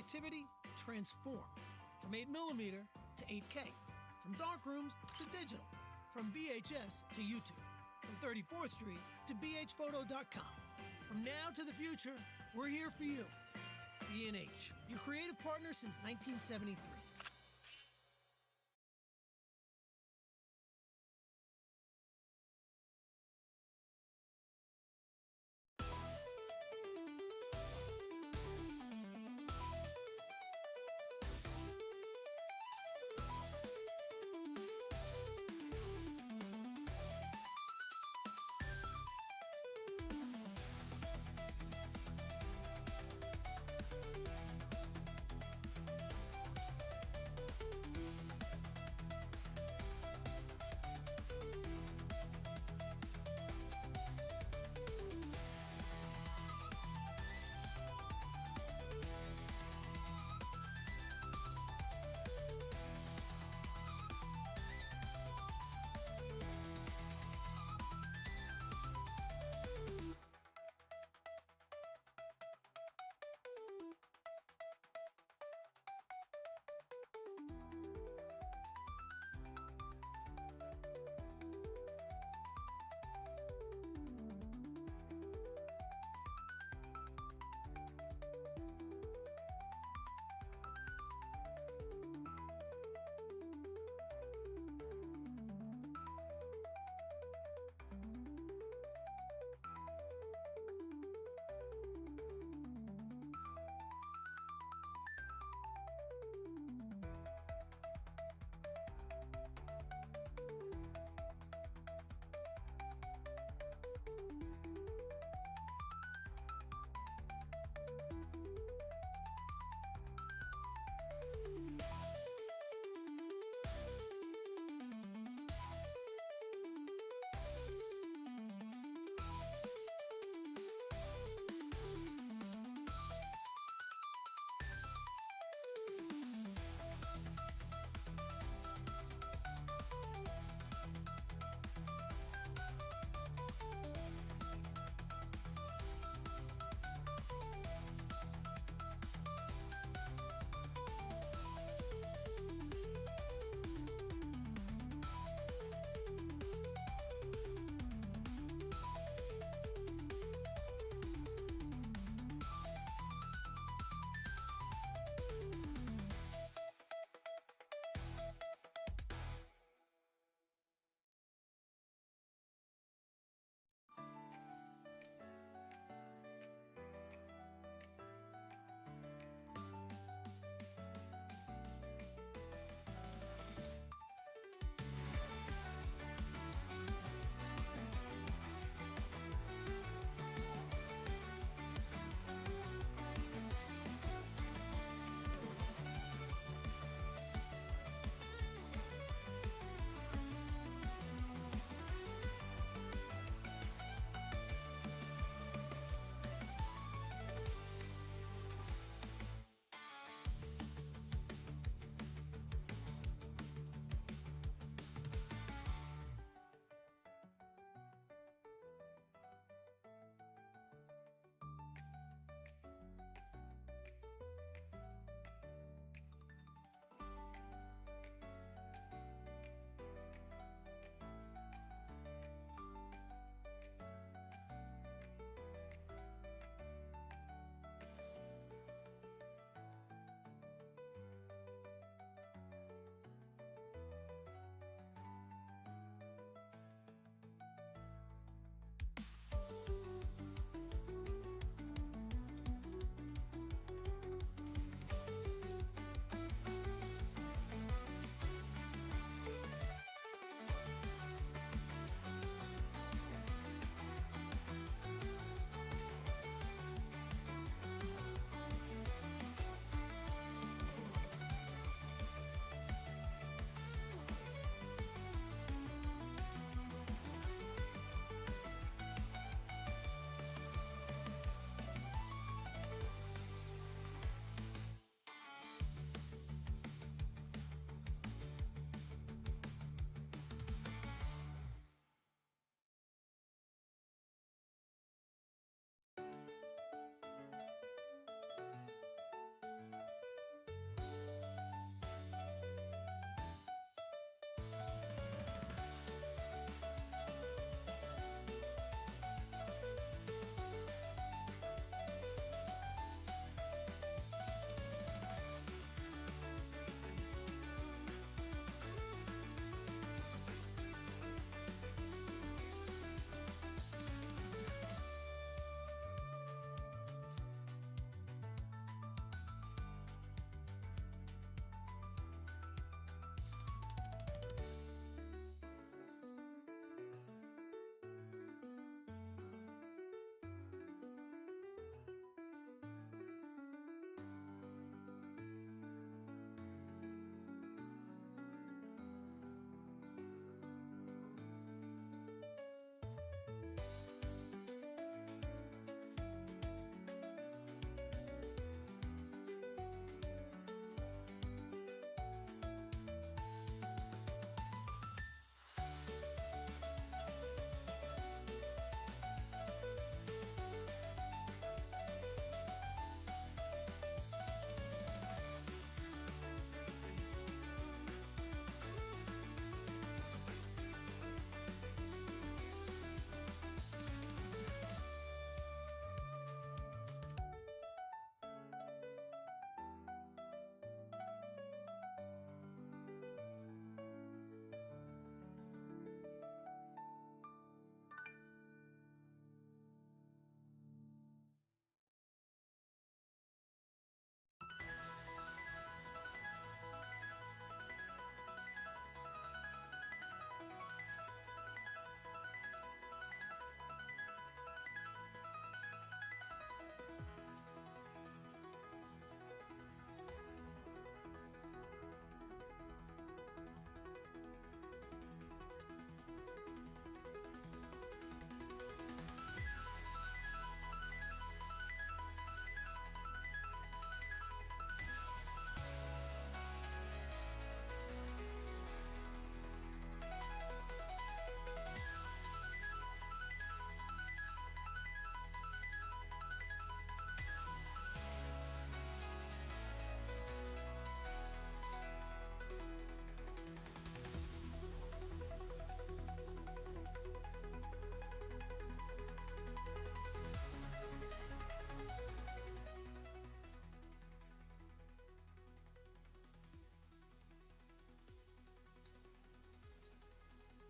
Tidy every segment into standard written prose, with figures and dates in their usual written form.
creativity transformed. From 8mm to 8K, from darkrooms to digital, from VHS to YouTube, from 34th Street to bhphoto.com. From now to the future, we're here for you. B&H, your creative partner since 1973.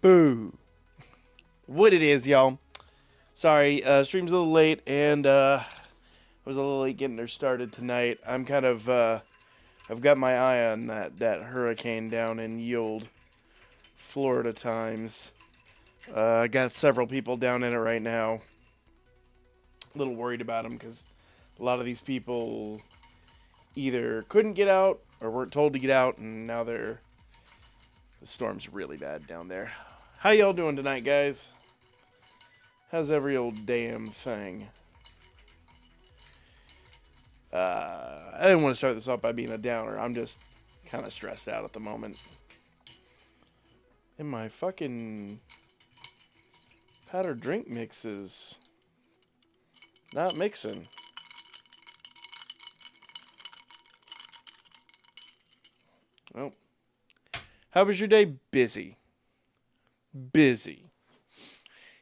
Boo. What it is, y'all. Sorry, stream's a little late, and I was a little late getting her started tonight. I'm kind of, I've got my eye on that hurricane down in Yield, Florida times. I got several people down in it right now. A little worried about them because a lot of these people either couldn't get out or weren't told to get out, and now the storm's really bad down there. How y'all doing tonight, guys? How's every old damn thing? I didn't want to start this off by being a downer. I'm just kind of stressed out at the moment. And my fucking powdered drink mix is not mixing. Well, how was your day? Busy.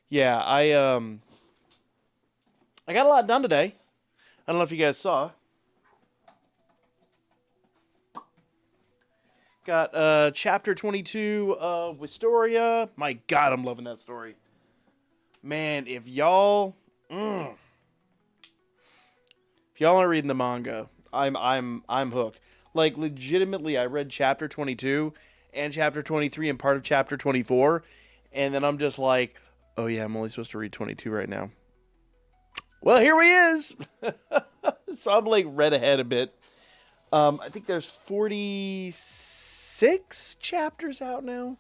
Yeah, I got a lot done today. I don't know if you guys saw. Got chapter 22 of Wisteria. My God, I'm loving that story. Man, if y'all aren't reading the manga, I'm hooked. Like, legitimately, I read chapter 22 and chapter 23 and part of chapter 24, and then I'm just like, oh yeah, I'm only supposed to read 22 right now. Well, here he is. So I'm like read ahead a bit. I think there's 46 chapters out now,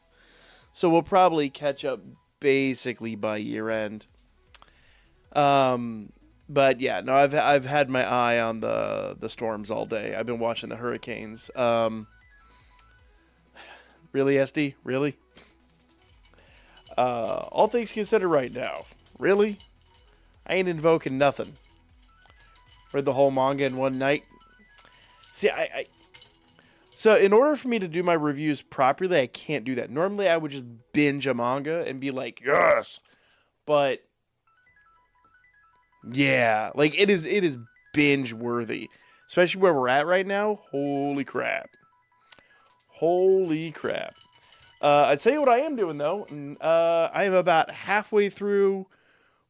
so we'll probably catch up basically by year end. But yeah, no, I've had my eye on the storms all day. I've been watching the hurricanes. Really, SD? Really? All things considered right now. Really? I ain't invoking nothing. Read the whole manga in one night. See, so in order for me to do my reviews properly, I can't do that. Normally, I would just binge a manga and be like, yes! But yeah, like it is binge worthy, especially where we're at right now. Holy crap! I'd tell you what I am doing though. I am about halfway through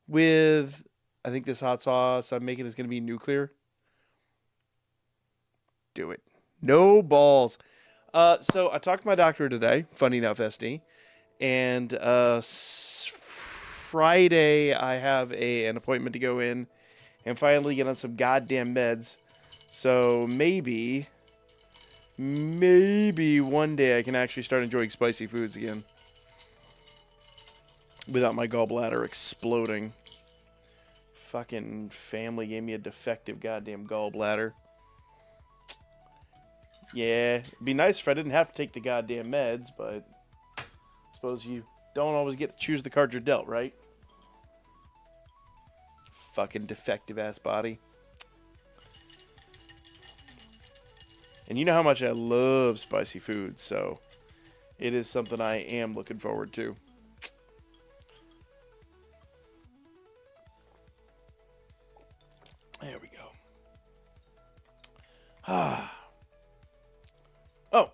with. I think this hot sauce I'm making is going to be nuclear. Do it. No balls. So I talked to my doctor today. Funny enough, SD, and Friday, I have an appointment to go in and finally get on some goddamn meds. So maybe one day I can actually start enjoying spicy foods again without my gallbladder exploding. Fucking family gave me a defective goddamn gallbladder. Yeah, it'd be nice if I didn't have to take the goddamn meds, but I suppose you don't always get to choose the card you're dealt, right? Fucking defective ass body. And you know how much I love spicy food, so it is something I am looking forward to. There we go. Oh,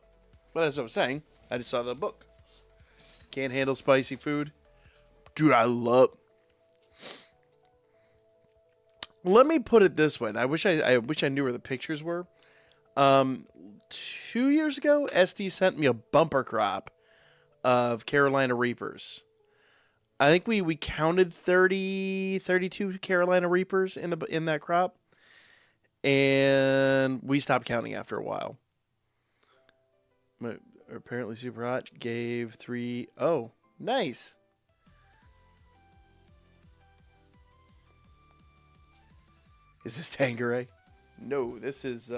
but as I was saying, I just saw the book. Can't handle spicy food. Dude, I love... Let me put it this way. And I wish I knew where the pictures were. 2 years ago, SD sent me a bumper crop of Carolina Reapers. I think we counted 32 Carolina Reapers in that crop. And we stopped counting after a while. Apparently super hot. Gave 3. Oh, nice. Is this Tanqueray? No, this is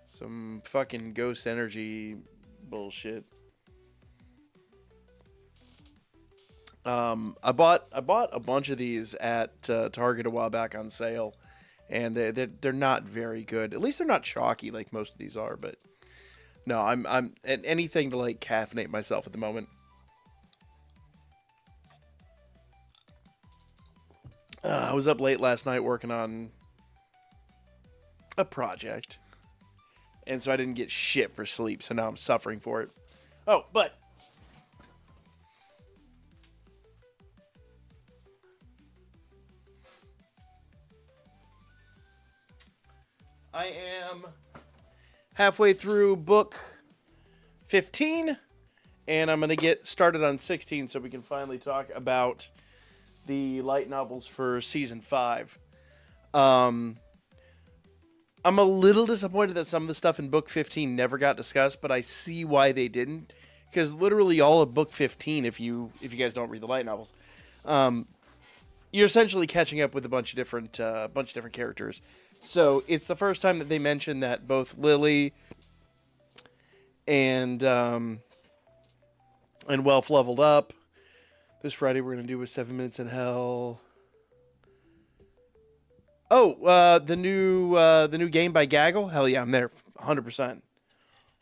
some fucking Ghost Energy bullshit. I bought a bunch of these at Target a while back on sale, and they're not very good. At least they're not chalky like most of these are. But no, I'm anything to like caffeinate myself at the moment. I was up late last night working on a project, and so I didn't get shit for sleep. So now I'm suffering for it. Oh, but am halfway through book 15, and I'm going to get started on 16 so we can finally talk about the light novels for season 5. I'm a little disappointed that some of the stuff in book 15 never got discussed, but I see why they didn't, because literally all of book 15, if you guys don't read the light novels, you're essentially catching up with a bunch of different characters. So it's the first time that they mention that both Lily and Welf leveled up. This Friday we're gonna do a 7 Minutes in Hell. Oh, the new game by Gaggle. Hell yeah, I'm there, 100%,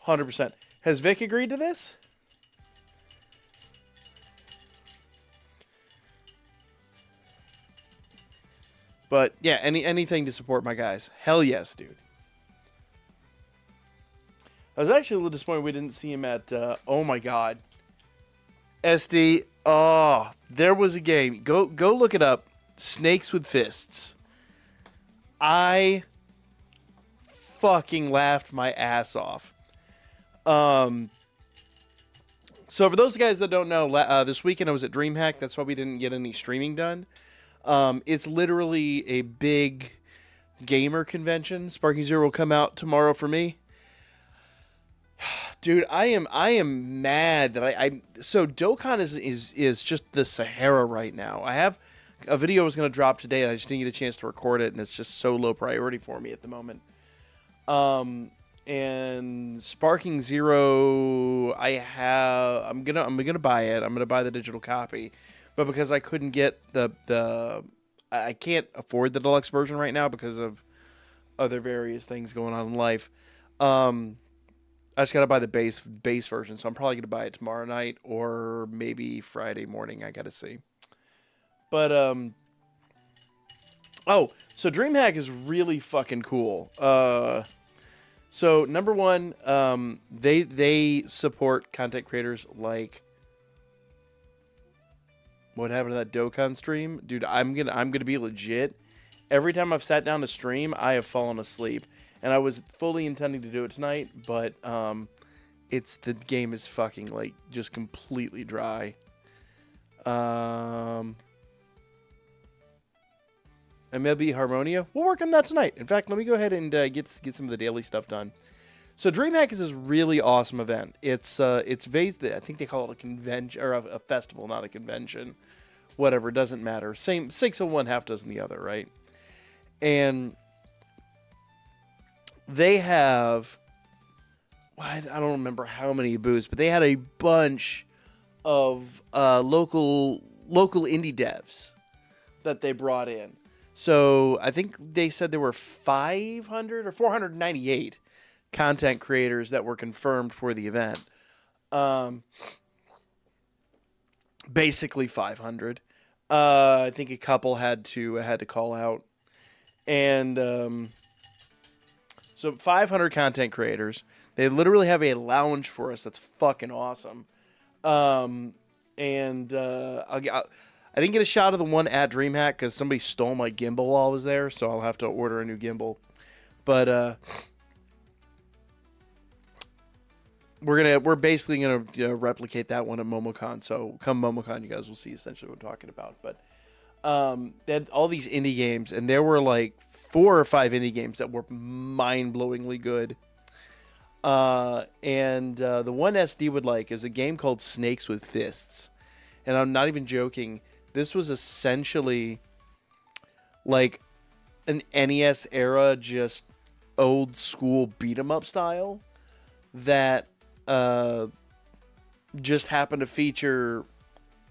100%. Has Vic agreed to this? But yeah, anything to support my guys. Hell yes, dude. I was actually a little disappointed we didn't see him at, oh my god. SD, oh, there was a game. Go look it up. Snakes with Fists. I fucking laughed my ass off. So for those guys that don't know, this weekend I was at DreamHack. That's why we didn't get any streaming done. It's literally a big gamer convention. Sparking Zero will come out tomorrow for me. Dude, I am mad that so Dokkan is just the Sahara right now. I have a video I was going to drop today, and I just didn't get a chance to record it, and it's just so low priority for me at the moment. And Sparking Zero, I'm gonna buy it. I'm gonna buy the digital copy, but because I couldn't get I can't afford the deluxe version right now because of other various things going on in life. I just gotta buy the base version, so I'm probably gonna buy it tomorrow night or maybe Friday morning. I gotta see. But oh, so DreamHack is really fucking cool. So number one, they support content creators like what happened to that Dokkan stream, dude. I'm gonna be legit. Every time I've sat down to stream, I have fallen asleep. And I was fully intending to do it tonight, but the game is fucking like just completely dry. MLB Harmonia, we'll work on that tonight. In fact, let me go ahead and get some of the daily stuff done. So DreamHack is this really awesome event. It's based, I think they call it a convention or a festival, not a convention. Whatever, doesn't matter. Same 601, half dozen the other, right? And they have, I don't remember how many booths, but they had a bunch of local indie devs that they brought in. So I think they said there were 500 or 498 content creators that were confirmed for the event. Basically 500. I think a couple had to call out, and so 500 content creators. They literally have a lounge for us that's fucking awesome. I didn't get a shot of the one at DreamHack because somebody stole my gimbal while I was there, so I'll have to order a new gimbal. But we're basically gonna replicate that one at MomoCon. So come MomoCon, you guys will see essentially what I'm talking about. But they had all these indie games, and there were like 4 or 5 indie games that were mind-blowingly good. And the one SD would like is a game called Snakes with Fists. And I'm not even joking. This was essentially like an NES era, just old school beat 'em up style that just happened to feature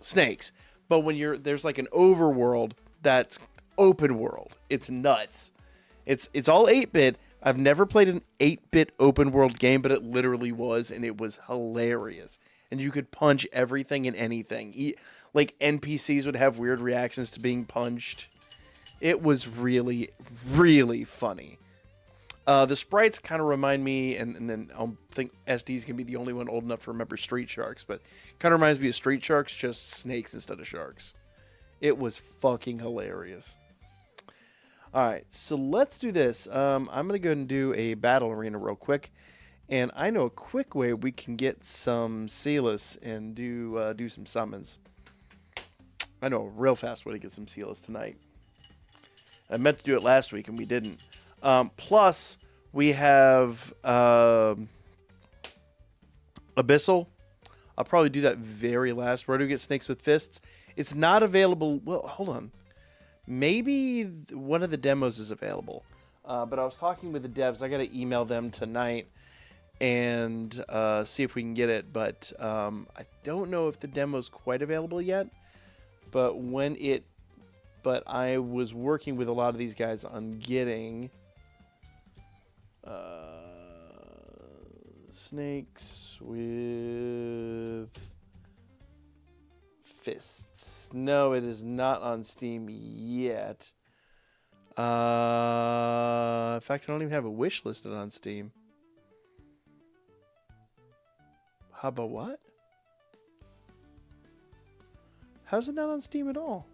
snakes. But when there's like an overworld that's open world. It's nuts. It's all 8-bit. I've never played an 8-bit open world game, but it literally was, and it was hilarious. And you could punch everything and anything. Like NPCs would have weird reactions to being punched. It was really, really funny. The sprites kind of remind me, and then I think SD's can be the only one old enough to remember Street Sharks, but kind of reminds me of Street Sharks, just snakes instead of sharks. It was fucking hilarious. All right, so let's do this. I'm going to go ahead and do a battle arena real quick. And I know a quick way we can get some Sealess and do some summons. I know a real fast way to get some Sealess tonight. I meant to do it last week and we didn't. Plus, we have Abyssal. I'll probably do that very last. Where do we get Snakes with Fists? It's not available. Well, hold on. Maybe one of the demos is available. But I was talking with the devs. I got to email them tonight and see if we can get it. But I don't know if the demo's quite available yet. But I was working with a lot of these guys on getting Snakes with Fists. No, it is not on Steam yet. In fact, I don't even have a wish listed on Steam. How about what? How's it not on Steam at all?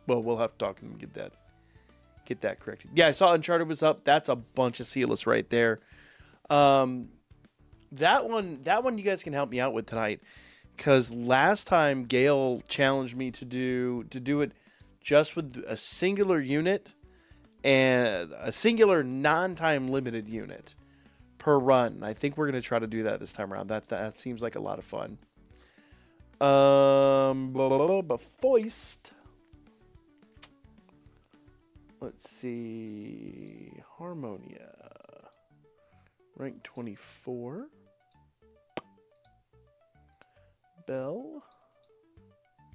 Well, we'll have to talk to them and get that corrected. Yeah, I saw Uncharted was up. That's a bunch of Sealess right there. That one you guys can help me out with tonight, because last time Gale challenged me to do it just with a singular unit and a singular non-time limited unit per run. I think we're gonna try to do that this time around. That seems like a lot of fun. But Foist. Let's see. Harmonia. Rank 24. Bell.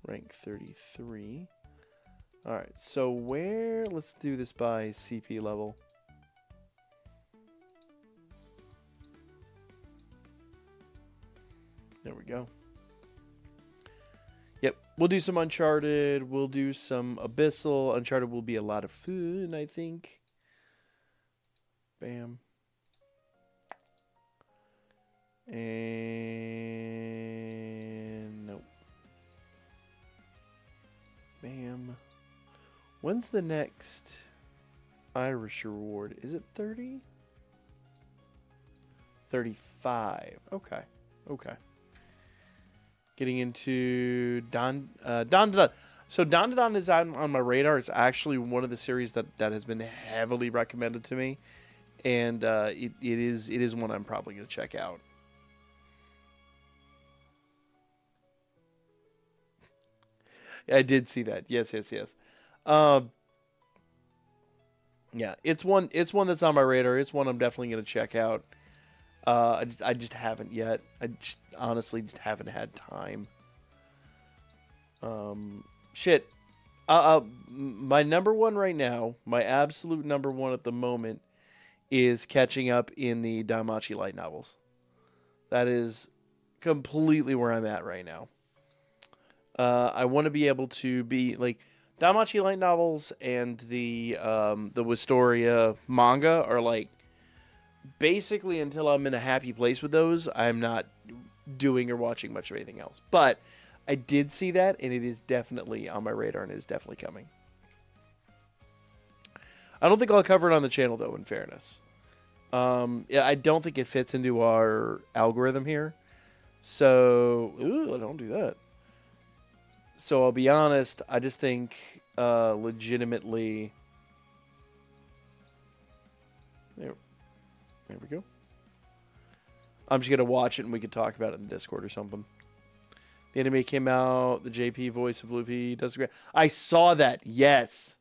Rank 33. Alright, so let's do this by CP level. There we go. Yep, we'll do some Uncharted. We'll do some Abyssal. Uncharted will be a lot of fun, I think. Bam. And nope. Bam. When's the next Irish reward? Is it 30? 35. Okay. Okay. Getting into Don. So Don is on my radar. It's actually one of the series that has been heavily recommended to me, and it is one I'm probably going to check out. I did see that. Yes. Yeah, it's one that's on my radar. It's one I'm definitely going to check out. I just haven't yet. I just honestly haven't had time. Shit. My number one right now, my absolute number one at the moment, is catching up in the danmachi light novels. That is completely where I'm at right now. I want to be able to be like danmachi light novels and the Wistoria manga are like basically until I'm in a happy place with those, I'm not doing or watching much of anything else. But I did see that, and it is definitely on my radar, and it is definitely coming. I don't think I'll cover it on the channel, though, in fairness. Yeah, I don't think it fits into our algorithm here. So, don't do that. So I'll be honest, I just think legitimately... There we go. I'm just going to watch it and we could talk about it in Discord or something. The anime came out. The JP voice of Luffy does great. I saw that. Yes.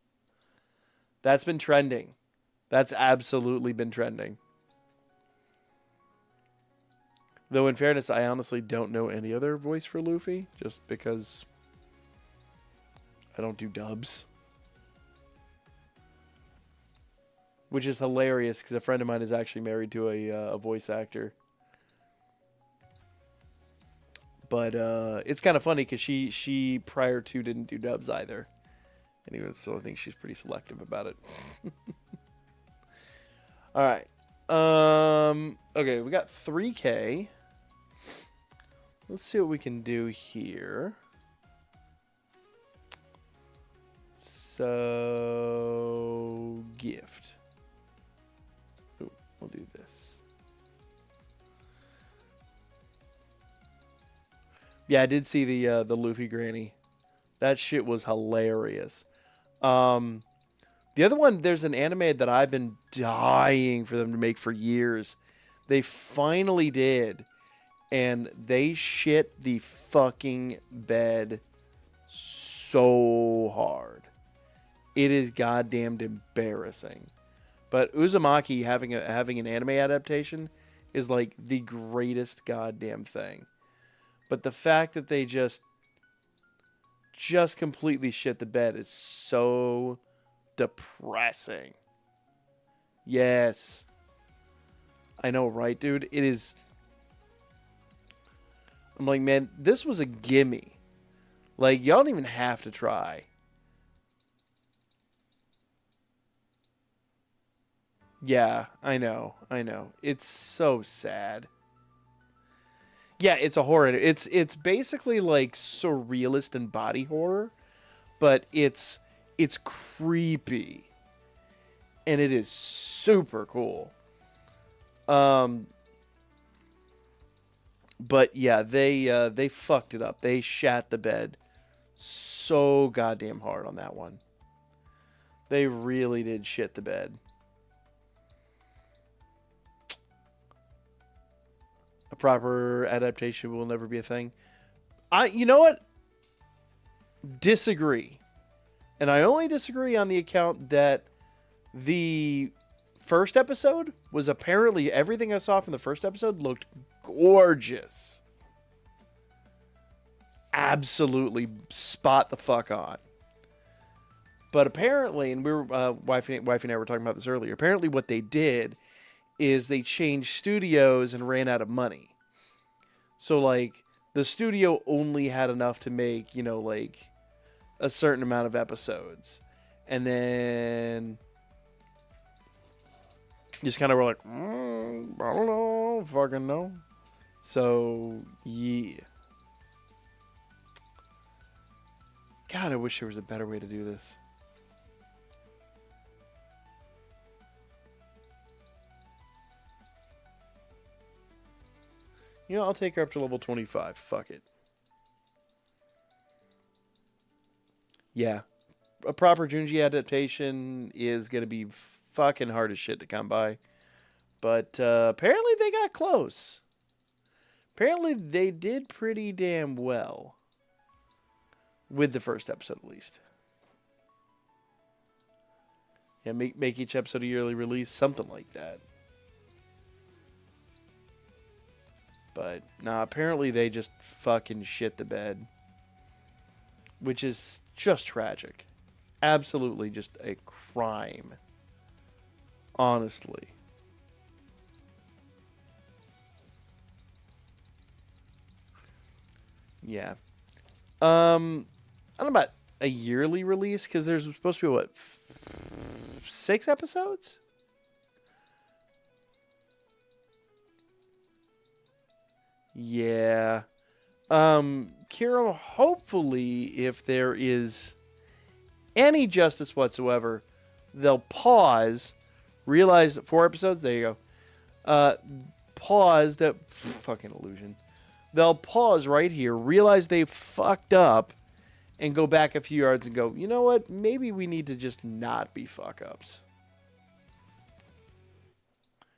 That's been trending. That's absolutely been trending. Though in fairness, I honestly don't know any other voice for Luffy. Just because I don't do dubs. Which is hilarious because a friend of mine is actually married to a voice actor. But it's kind of funny because she prior to didn't do dubs either. Anyway, so I think she's pretty selective about it. All right. Okay, we got 3K. Let's see what we can do here. So We'll do this. Yeah, I did see the Luffy granny. That shit was hilarious. The other one, there's an anime that I've been dying for them to make for years. They finally did. And they shit the fucking bed so hard. It is goddamn embarrassing. But Uzumaki having an anime adaptation is like the greatest goddamn thing. But the fact that they just completely shit the bed is so depressing. Yes. I know, right, dude? It is. I'm like, man, this was a gimme. Like, y'all don't even have to try. Yeah, I know. It's so sad. Yeah, it's a horror. It's basically like surrealist and body horror, but it's creepy. And it is super cool. But yeah, they fucked it up. They shat the bed so goddamn hard on that one. They really did shit the bed. A proper adaptation will never be a thing. You know what? Disagree. And I only disagree on the account that the first episode was apparently, everything I saw from the first episode looked gorgeous. Absolutely spot the fuck on. But apparently, and we were, wifey and I were talking about this earlier, apparently what they did is they changed studios and ran out of money. So, like, the studio only had enough to make, like, a certain amount of episodes. And then just kind of were like, I don't know, fucking know. So, yeah. God, I wish there was a better way to do this. I'll take her up to level 25. Fuck it. Yeah. A proper Junji adaptation is going to be fucking hard as shit to come by. But apparently they got close. Apparently they did pretty damn well. With the first episode, at least. Yeah, make each episode a yearly release. Something like that. But, nah, apparently they just fucking shit the bed. Which is just tragic. Absolutely just a crime. Honestly. Yeah. I don't know about a yearly release, because there's supposed to be, what, 6 episodes? Yeah. Kira, hopefully, if there is any justice whatsoever, they'll pause, realize that 4 episodes, there you go, pause, that fucking illusion. They'll pause right here, realize they fucked up, and go back a few yards and go, you know what, maybe we need to just not be fuck-ups.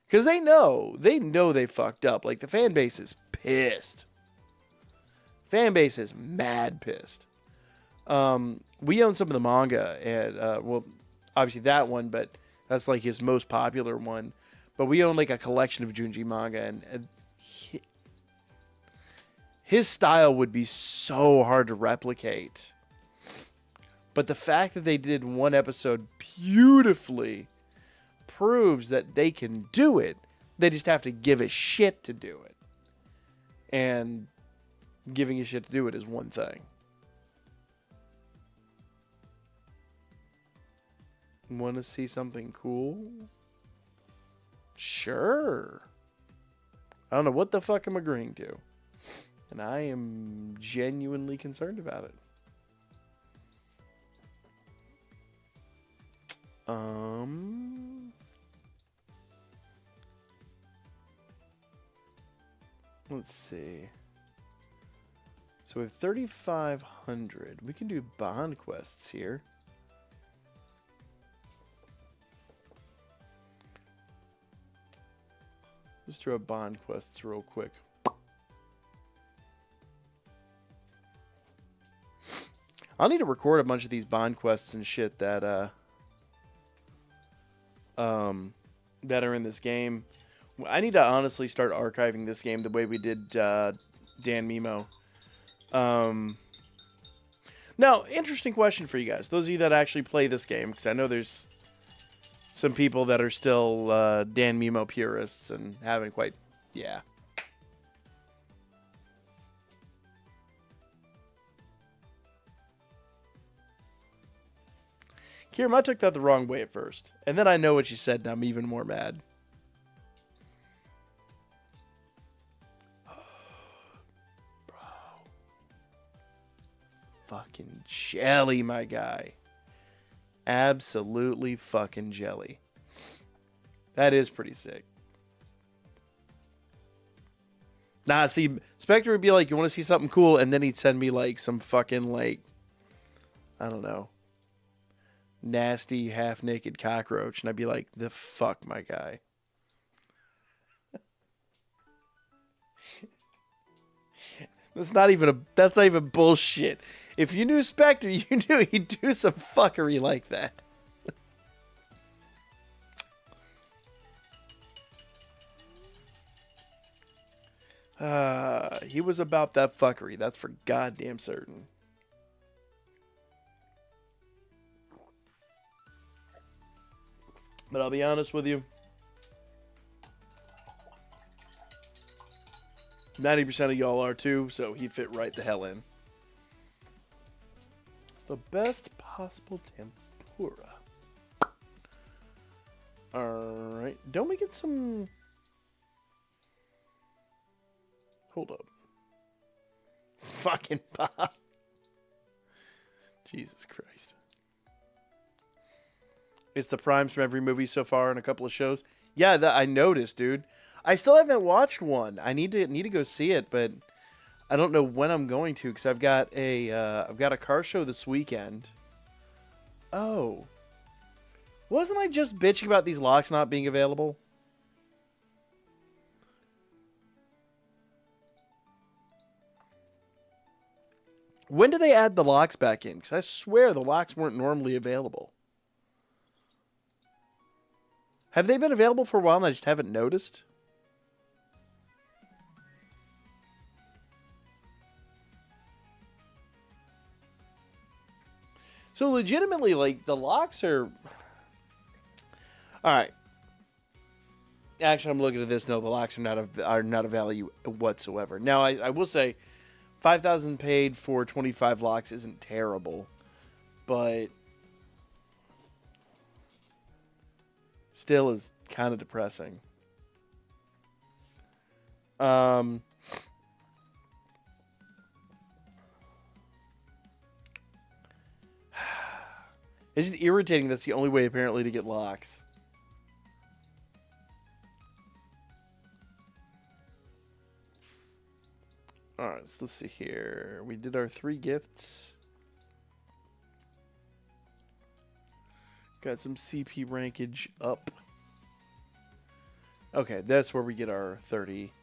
Because they know they fucked up. Like, the fan base is pissed. Fan base is mad pissed. We own some of the manga, and well, obviously that one, but that's like his most popular one. But we own like a collection of Junji manga, and his style would be so hard to replicate. But the fact that they did one episode beautifully proves that they can do it. They just have to give a shit to do it. And giving a shit to do it is one thing. Want to see something cool? Sure. I don't know what the fuck I'm agreeing to. And I am genuinely concerned about it. Let's see. So we have 3,500. We can do bond quests here. Let's throw bond quests real quick. I'll need to record a bunch of these bond quests and shit that that are in this game. I need to honestly start archiving this game the way we did Danmemo. Now, interesting question for you guys. Those of you that actually play this game, because I know there's some people that are still Danmemo purists and haven't quite... Yeah. Kieran, I took that the wrong way at first. And then I know what you said, and I'm even more mad. Bro. Fucking jelly, my guy. Absolutely fucking jelly. That is pretty sick. Nah, see, Spectre would be like, you want to see something cool? And then he'd send me, like, some fucking, like, I don't know, nasty, half-naked cockroach. And I'd be like, the fuck, my guy. That's not even bullshit. If you knew Spectre, you knew he'd do some fuckery like that. He was about that fuckery. That's for goddamn certain. But I'll be honest with you. 90% of y'all are too, so he fit right the hell in. The best possible tempura. Alright. Don't we get some... Hold up. Fucking pop. Jesus Christ. It's the primes from every movie so far and a couple of shows. Yeah, that I noticed, dude. I still haven't watched one. I need to go see it, but I don't know when I'm going to because I've got a car show this weekend. Oh. Wasn't I just bitching about these locks not being available? When do they add the locks back in? Because I swear the locks weren't normally available. Have they been available for a while and I just haven't noticed? So legitimately, like, the locks are... Alright. Actually, I'm looking at this. No, the locks are not a value whatsoever. Now, I will say, 5,000 paid for 25 locks isn't terrible. But... still is kind of depressing. It's just irritating that's the only way apparently to get locks. Alright, so let's see here. We did our 3 gifts. Got some CP rankage up. Okay, that's where we get our 30.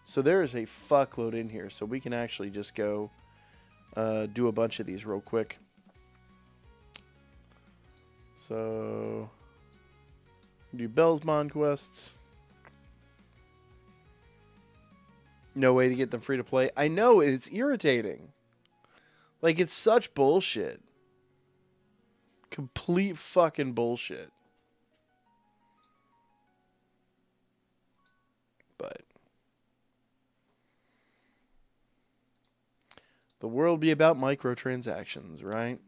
So there is a fuckload in here, so we can actually just go do a bunch of these real quick. So, do Bellsmon quests. No way to get them free to play. I know, it's irritating. Like, it's such bullshit. Complete fucking bullshit. But the world be about microtransactions, right?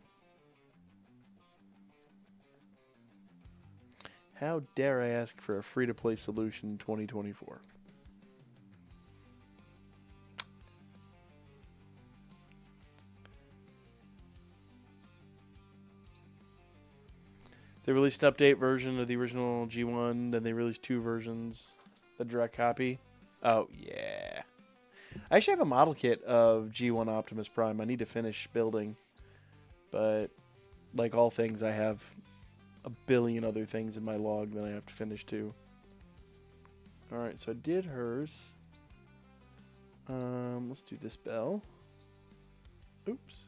How dare I ask for a free-to-play solution in 2024? They released an update version of the original G1, then they released 2 versions, the direct copy. Oh, yeah. I actually have a model kit of G1 Optimus Prime. I need to finish building. But, like all things, I have a billion other things in my log that I have to finish too. Alright, so I did hers. Let's do this bell. Oops.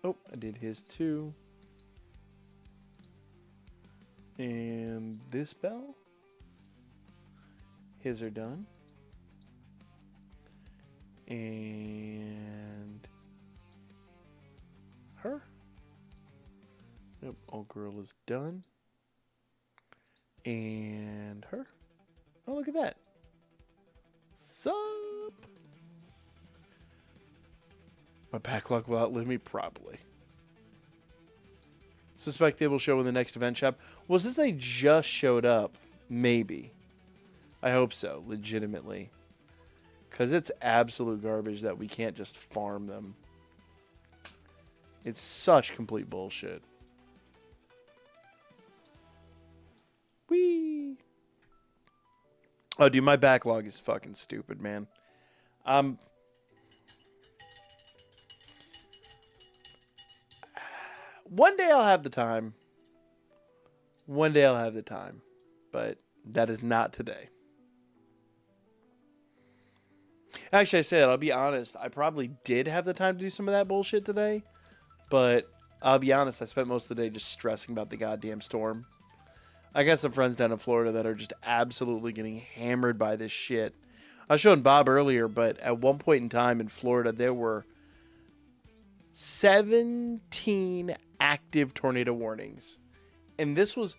Oh, I did his too. And this bell. His are done. And her. Yep, all girl is done. And her. Oh, look at that. Sup? My backlog will outlive me, probably. Suspect they will show in the next event shop. Well, since they just showed up, maybe. I hope so, legitimately. Because it's absolute garbage that we can't just farm them. It's such complete bullshit. Whee! Oh, dude, my backlog is fucking stupid, man. One day I'll have the time. One day I'll have the time. But that is not today. Actually, I said, I'll be honest. I probably did have the time to do some of that bullshit today. But I'll be honest. I spent most of the day just stressing about the goddamn storm. I got some friends down in Florida that are just absolutely getting hammered by this shit. I was showing Bob earlier, but at one point in time in Florida, there were 17 active tornado warnings. And this was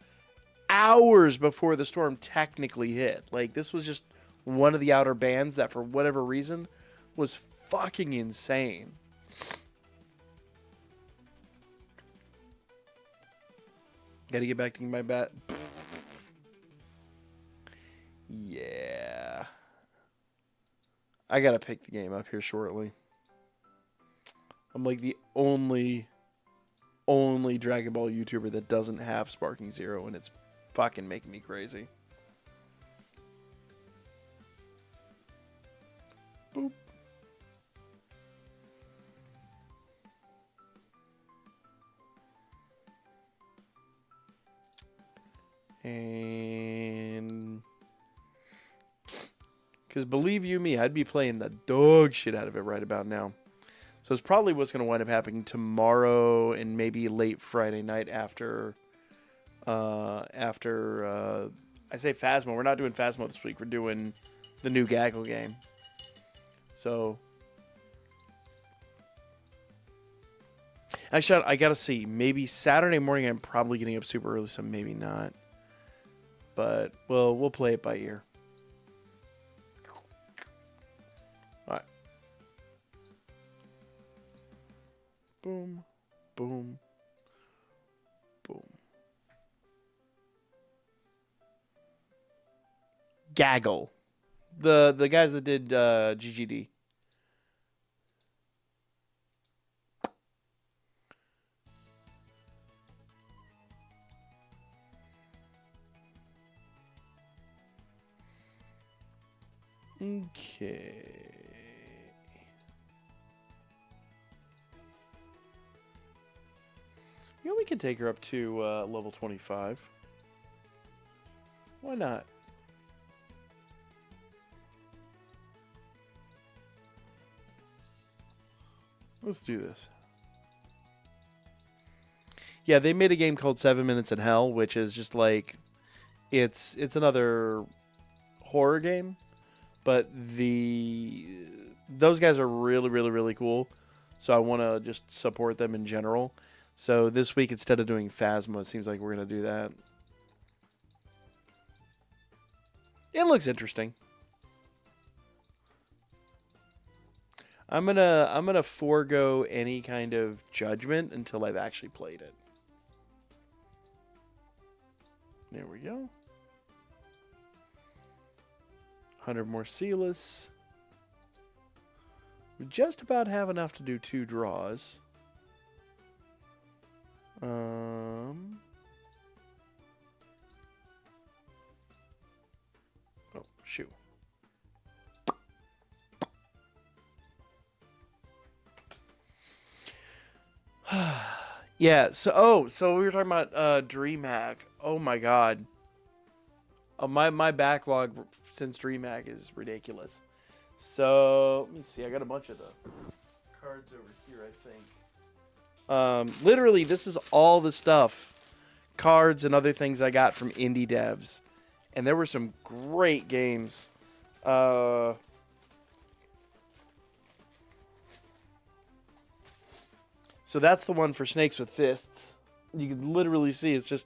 hours before the storm technically hit. Like, this was just one of the outer bands that, for whatever reason, was fucking insane. Gotta get back to my bat. Yeah. I gotta pick the game up here shortly. I'm like the only Dragon Ball YouTuber that doesn't have Sparking Zero, and it's fucking making me crazy. Boop. And because believe you me, I'd be playing the dog shit out of it right about now. So it's probably what's going to wind up happening tomorrow and maybe late Friday night after I say Phasmo. We're not doing Phasmo this week. We're doing the new Gaggle game. So actually, I got to see. Maybe Saturday morning I'm probably getting up super early, so maybe not. But we'll play it by ear. All right. Boom, boom, boom. Gaggle. The guys that did GGD. Okay. Yeah, we could take her up to level 25. Why not? Let's do this. Yeah, they made a game called 7 Minutes in Hell, which is just like it's another horror game, but those guys are really, really, really cool. So I want to just support them in general. So this week, instead of doing Phasma, it seems like we're gonna do that. It looks interesting. I'm gonna forego any kind of judgment until I've actually played it. There we go. 100 more Sealess. We just about have enough to do 2 draws. Shoot. Yeah, so we were talking about DreamHack. Oh my god. My backlog since DreamHack is ridiculous. So let me see. I got a bunch of the cards over here, I think. Literally, this is all the stuff, cards and other things I got from indie devs, and there were some great games. So that's the one for snakes with fists. You can literally see it's an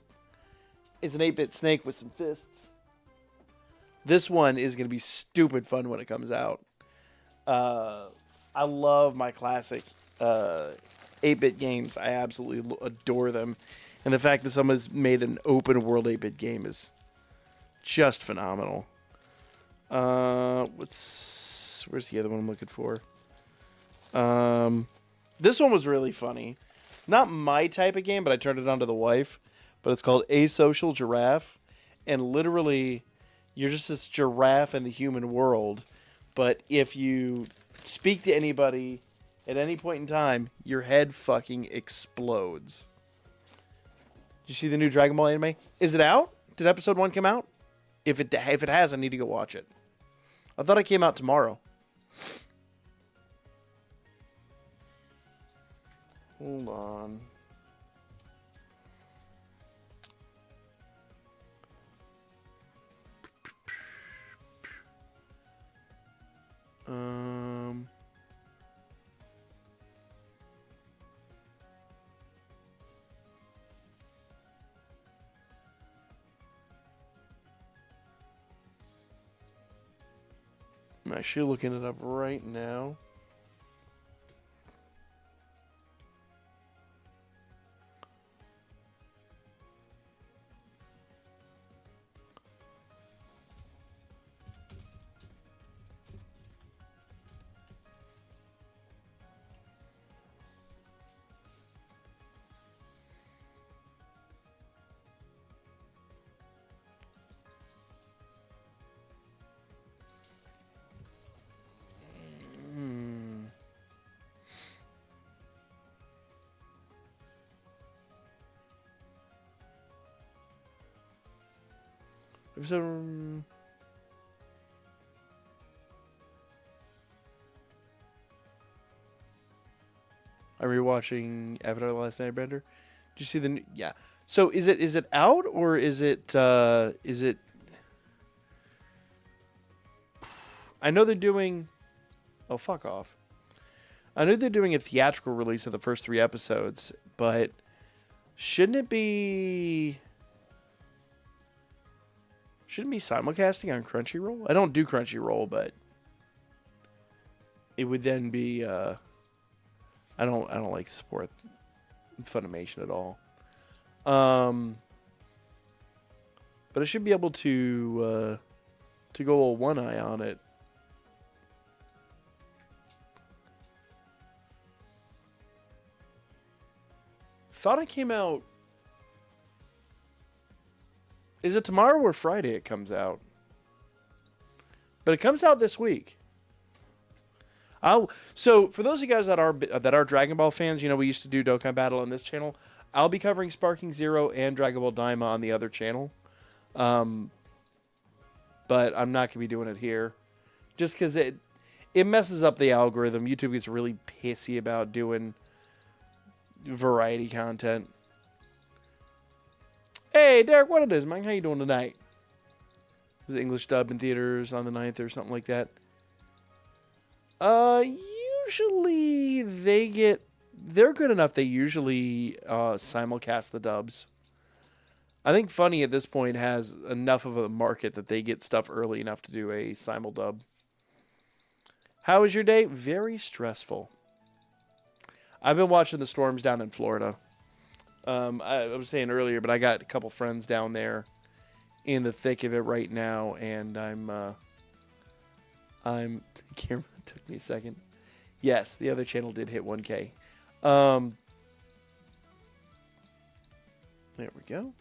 8-bit snake with some fists. This one is going to be stupid fun when it comes out. I love my classic 8-bit games. I absolutely adore them. And the fact that someone's made an open world 8-bit game is just phenomenal. Where's the other one I'm looking for? This one was really funny. Not my type of game, but I turned it on to the wife. But it's called Asocial Giraffe. And literally, you're just this giraffe in the human world. But if you speak to anybody at any point in time, your head fucking explodes. Did you see the new Dragon Ball anime? Is it out? Did episode 1 come out? If it has, I need to go watch it. I thought it came out tomorrow. Hold on. I'm actually looking it up right now. I'm rewatching Avatar: The Last Airbender. Did you see the new? Yeah. So is it out or is it? I know they're doing. Oh, fuck off. I know they're doing a theatrical release of the first 3 episodes, but shouldn't it be simulcasting on Crunchyroll? I don't do Crunchyroll, but it would then be. I don't like support Funimation at all. But I should be able to go all one eye on it. Thought it came out. Is it tomorrow or Friday it comes out? But it comes out this week. So for those of you guys that are Dragon Ball fans, you know we used to do Dokkan Battle on this channel. I'll be covering Sparking Zero and Dragon Ball Daima on the other channel. But I'm not going to be doing it here. Just because it messes up the algorithm. YouTube gets really pissy about doing variety content. Hey, Derek, what it is, man? How you doing tonight? Is it English dub in theaters on the 9th or something like that? Usually they're good enough. They usually simulcast the dubs. I think Funny at this point has enough of a market that they get stuff early enough to do a simul dub. How was your day? Very stressful. I've been watching the storms down in Florida. I was saying earlier, but I got a couple friends down there in the thick of it right now, and camera took me a second. Yes, the other channel did hit 1K. There we go.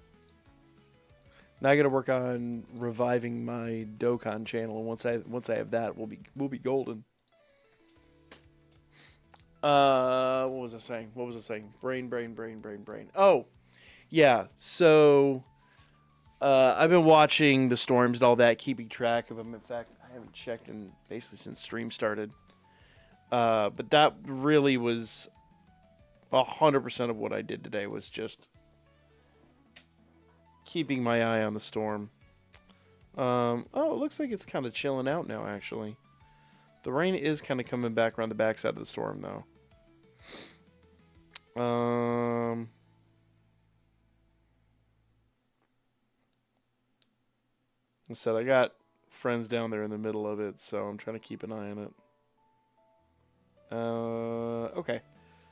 Now I got to work on reviving my Dokkan channel, and once I have that, we'll be golden. What was I saying? Brain. Oh, yeah. So, I've been watching the storms and all that, keeping track of them. In fact, I haven't checked in basically since stream started. But that really was 100% of what I did today was just keeping my eye on the storm. Oh, it looks like it's kind of chilling out now, actually. The rain is kind of coming back around the backside of the storm, though. I said I got friends down there in the middle of it, so I'm trying to keep an eye on it. Okay.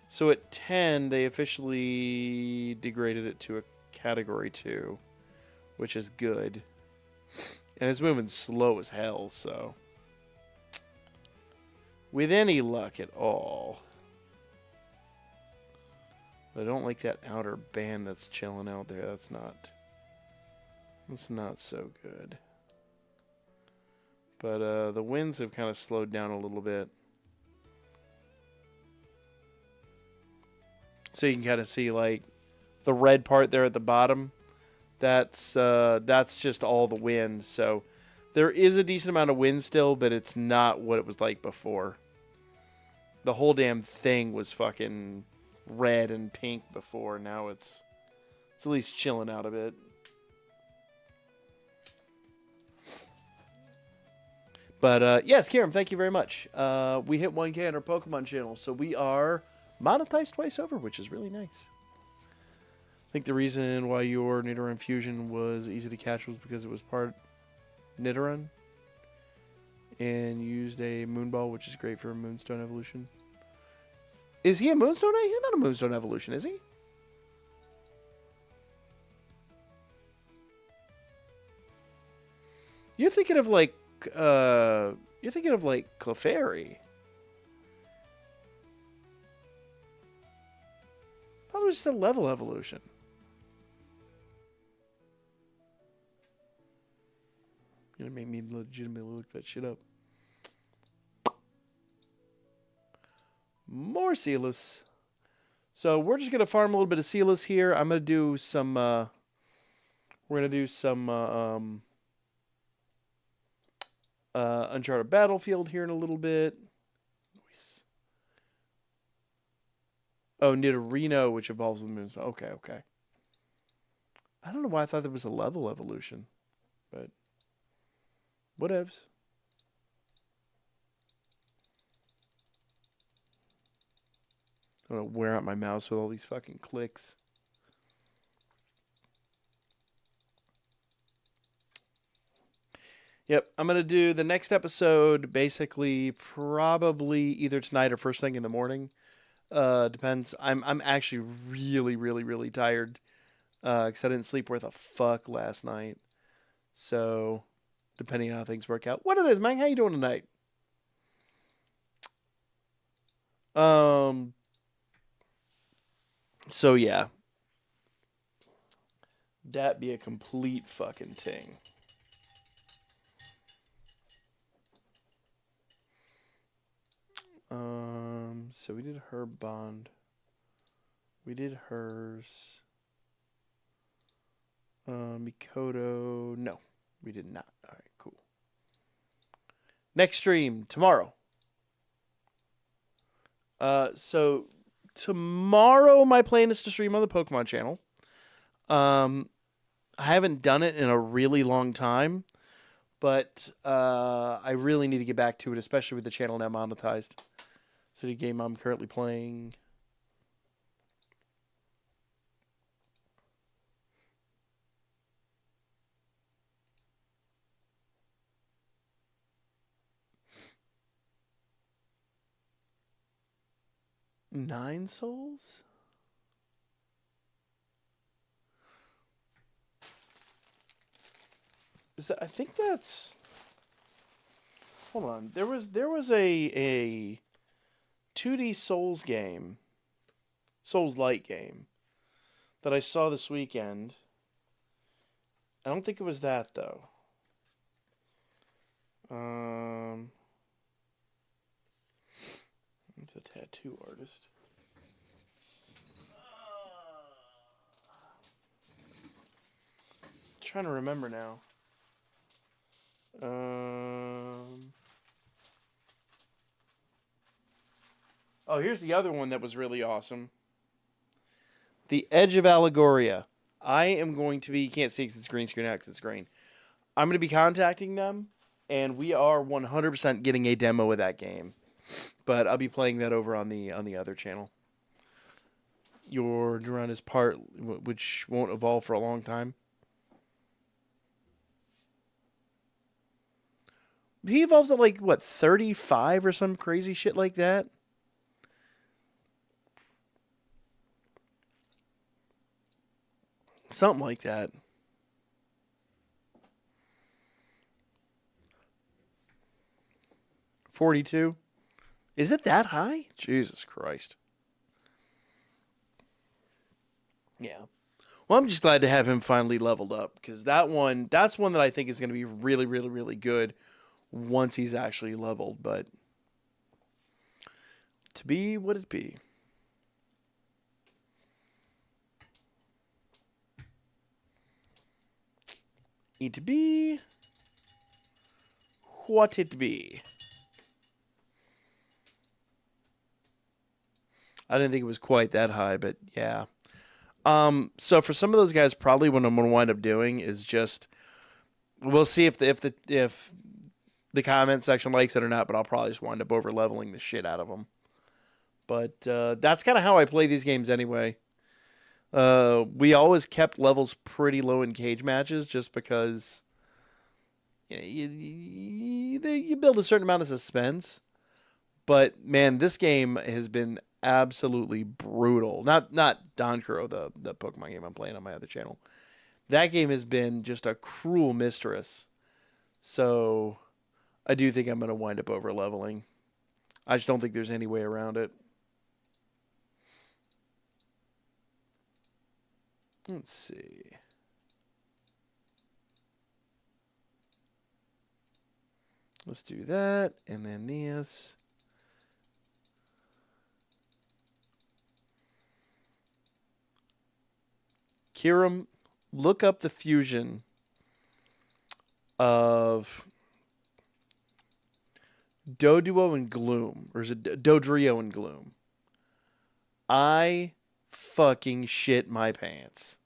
So at 10, they officially degraded it to a Category 2, which is good. And it's moving slow as hell, so... with any luck at all... I don't like that outer band that's chilling out there. That's not so good. But the winds have kind of slowed down a little bit. So you can kind of see like the red part there at the bottom. That's just all the wind. So there is a decent amount of wind still, but it's not what it was like before. The whole damn thing was fucking red and pink before. Now it's at least chilling out a bit. But yes, Kieran, thank you very much. We hit 1K on our Pokemon channel, so we are monetized twice over, which is really nice. I think the reason why your Nidoran fusion was easy to catch was because it was part Nidoran and used a Moonball, which is great for a Moonstone evolution. Is he a Moonstone? He's not a Moonstone evolution, is he? You're thinking of like Clefairy. I thought it was just a level evolution. You're gonna make me legitimately look that shit up. More Sealess. So we're just gonna farm a little bit of Sealess here. I'm gonna do some. We're gonna do some Uncharted Battlefield here in a little bit. Nice. Oh, Nidorino, which evolves with the Moonstone. Okay. I don't know why I thought there was a level evolution, but whatevs. I'm gonna wear out my mouse with all these fucking clicks. Yep, I'm going to do the next episode basically probably either tonight or first thing in the morning. Depends. I'm actually really tired because I didn't sleep worth a fuck last night. So, depending on how things work out. What it is, man? How you doing tonight? So, yeah. That be a complete fucking thing. So we did her bond. We did hers. Mikoto. No, we did not. All right, cool. Next stream tomorrow. So tomorrow my plan is to stream on the Pokemon channel. I haven't done it in a really long time, but I really need to get back to it, especially with the channel now monetized. So the game I'm currently playing. Nine Souls? Is that, I think that's... Hold on. There was a 2D Souls game, Souls-like game, that I saw this weekend. I don't think it was that, though. It's a tattoo artist. Trying to remember now. Oh, here's the other one that was really awesome. The Edge of Allegoria. I am going to be... You can't see because it's green screen out because it's green. I'm going to be contacting them, and we are 100% getting a demo of that game. But I'll be playing that over on the other channel. Your neuron is part, which won't evolve for a long time. He evolves at like, what, 35 or some crazy shit like that? Something like that. $42. Is it that high? Jesus Christ. Yeah. Well, I'm just glad to have him finally leveled up, because that's one that I think is going to be really, really, really good once he's actually leveled. But to be what it be. It be what it be. I didn't think it was quite that high, but yeah. So for some of those guys, probably what I'm going to wind up doing is just, we'll see if the comment section likes it or not, but I'll probably just wind up over leveling the shit out of them. But that's kind of how I play these games anyway. We always kept levels pretty low in cage matches just because you build a certain amount of suspense. But man, this game has been absolutely brutal. Not Donkuro, the Pokemon game I'm playing on my other channel. That game has been just a cruel mistress. So I do think I'm going to wind up over leveling. I just don't think there's any way around it. Let's see. Let's do that, and then this. Kiram, look up the fusion of Doduo and Gloom. Or is it Dodrio and Gloom? I fucking shit my pants.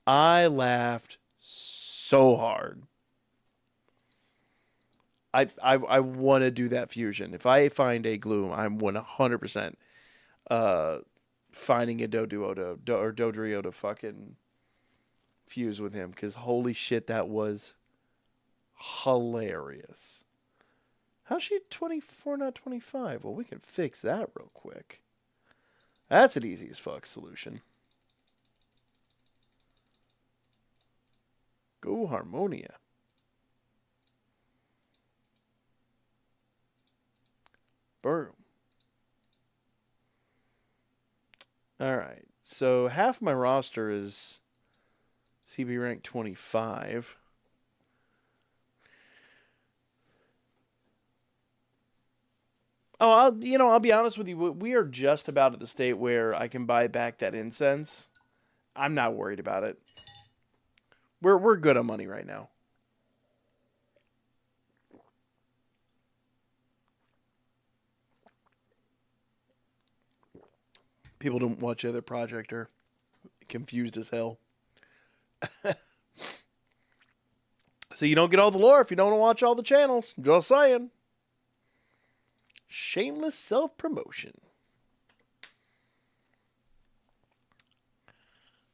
I laughed so hard. I want to do that fusion. If I find a Gloom, I'm 100% finding a Doduo or Dodrio to fucking fuse with him, because holy shit, that was hilarious. How's she 24, not 25? Well, we can fix that real quick. That's an easy as fuck solution. Go Harmonia. Boom. Alright, so half my roster is CB rank 25. Oh, I'll be honest with you. We are just about at the state where I can buy back that incense. I'm not worried about it. We're good on money right now. People don't watch the other project are confused as hell. So you don't get all the lore if you don't watch all the channels. Just saying. Shameless self-promotion.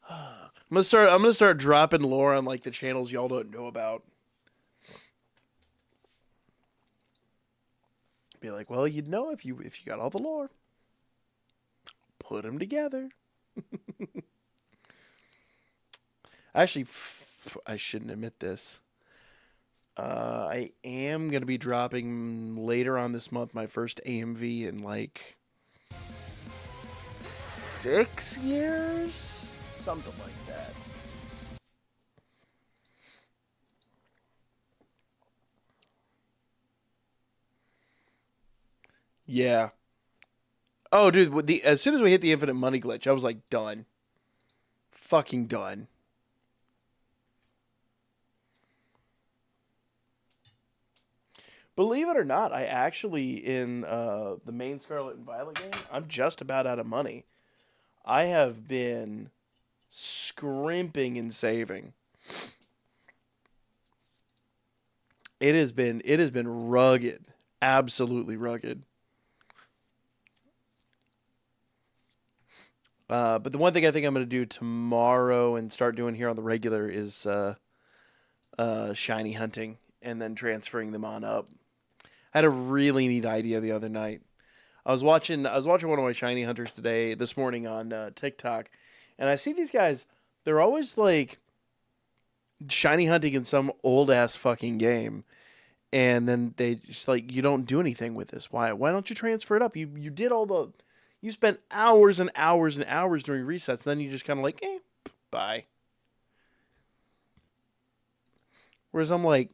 I'm gonna start dropping lore on like the channels y'all don't know about. Be like, well, you'd know if you got all the lore. Put them together. Actually, I shouldn't admit this. I am going to be dropping later on this month my first AMV in like 6 years? Something like that. Yeah. Oh, dude, as soon as we hit the infinite money glitch, I was like, done. Fucking done. Believe it or not, I actually, in the main Scarlet and Violet game, I'm just about out of money. I have been scrimping and saving. It has been rugged. Absolutely rugged. But the one thing I think I'm going to do tomorrow and start doing here on the regular is shiny hunting and then transferring them on up. I had a really neat idea the other night. I was watching one of my shiny hunters this morning on TikTok, and I see these guys. They're always like shiny hunting in some old ass fucking game, and then they just like, you don't do anything with this. Why don't you transfer it up? You did all the, you spent hours and hours and hours during resets. And then you just kind of like, bye. Whereas I'm like,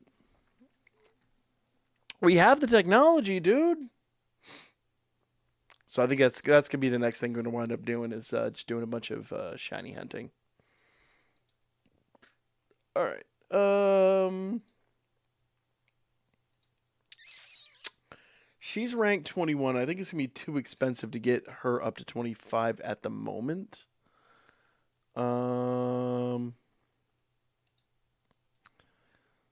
we have the technology, dude. So I think that's gonna be the next thing I'm gonna wind up doing is just doing a bunch of shiny hunting. All right. She's ranked 21. I think it's gonna be too expensive to get her up to 25 at the moment.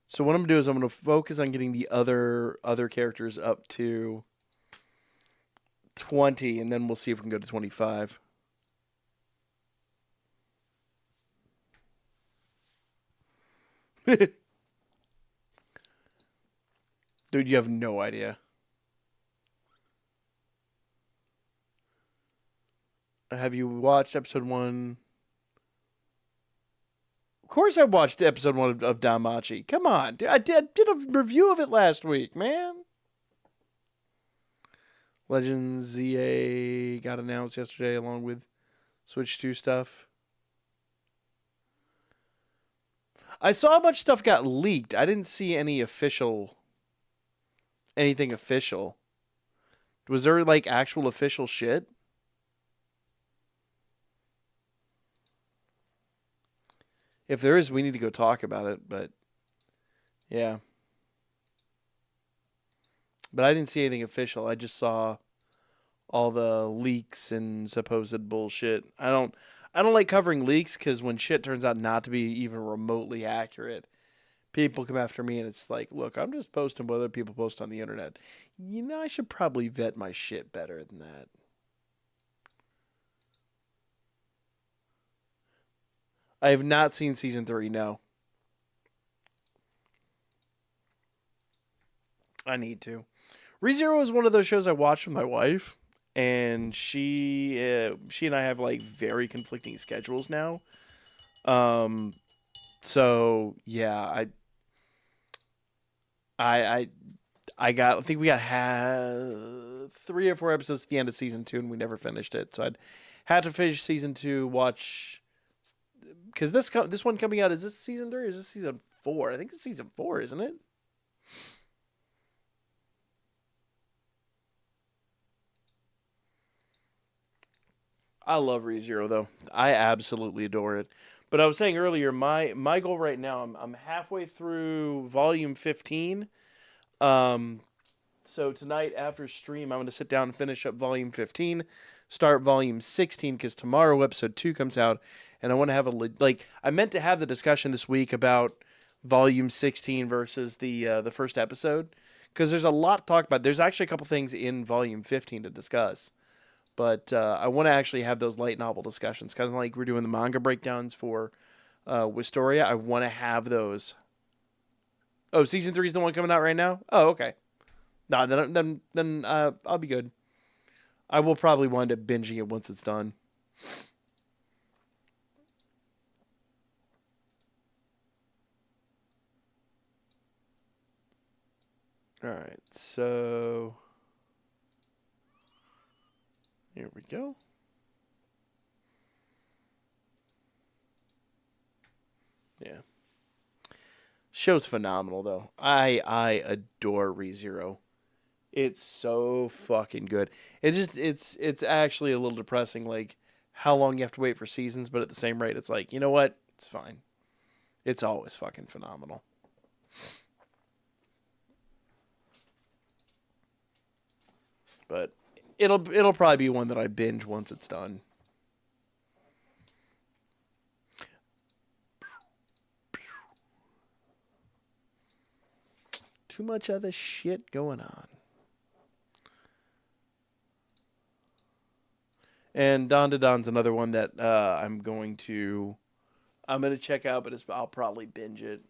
So what I'm gonna do is I'm gonna focus on getting the other characters up to 20, and then we'll see if we can go to 25. Dude, you have no idea. Have you watched episode 1? Of course I watched episode 1 of Danmachi. Come on. I did a review of it last week, man. Legends ZA got announced yesterday along with Switch 2 stuff. I saw a bunch of stuff got leaked. I didn't see anything official. Was there like actual official shit? If there is, we need to go talk about it, but yeah. But I didn't see anything official. I just saw all the leaks and supposed bullshit. I don't like covering leaks because when shit turns out not to be even remotely accurate, people come after me and it's like, look, I'm just posting what other people post on the internet. You know, I should probably vet my shit better than that. I have not seen season 3, no. I need to. ReZero is one of those shows I watched with my wife, and she and I have like very conflicting schedules now. So yeah, I think we got 3 or 4 episodes at the end of season 2, and we never finished it. So I'd had to finish season 2, watch, because this one coming out, is this season 3 or is this season 4? I think it's season 4, isn't it? I love ReZero though. I absolutely adore it. But I was saying earlier, my goal right now, I'm halfway through volume 15. So tonight after stream, I'm going to sit down and finish up volume 15, start volume 16, because tomorrow episode 2 comes out, and I want to have I meant to have the discussion this week about volume 16 versus the first episode, because there's a lot to talk about. There's actually a couple things in volume 15 to discuss. But I want to actually have those light novel discussions, kind of like we're doing the manga breakdowns for Wistoria. I want to have those. Oh, season 3 is the one coming out right now? Oh, okay. No, then I'll be good. I will probably wind up binging it once it's done. All right, so here we go. Yeah. Show's phenomenal though. I adore ReZero. It's so fucking good. It's actually a little depressing, like how long you have to wait for seasons, but at the same rate, it's like, you know what? It's fine. It's always fucking phenomenal. But it'll probably be one that I binge once it's done. Too much other shit going on. And Don to Don's another one that I'm going to check out, but I'll probably binge it.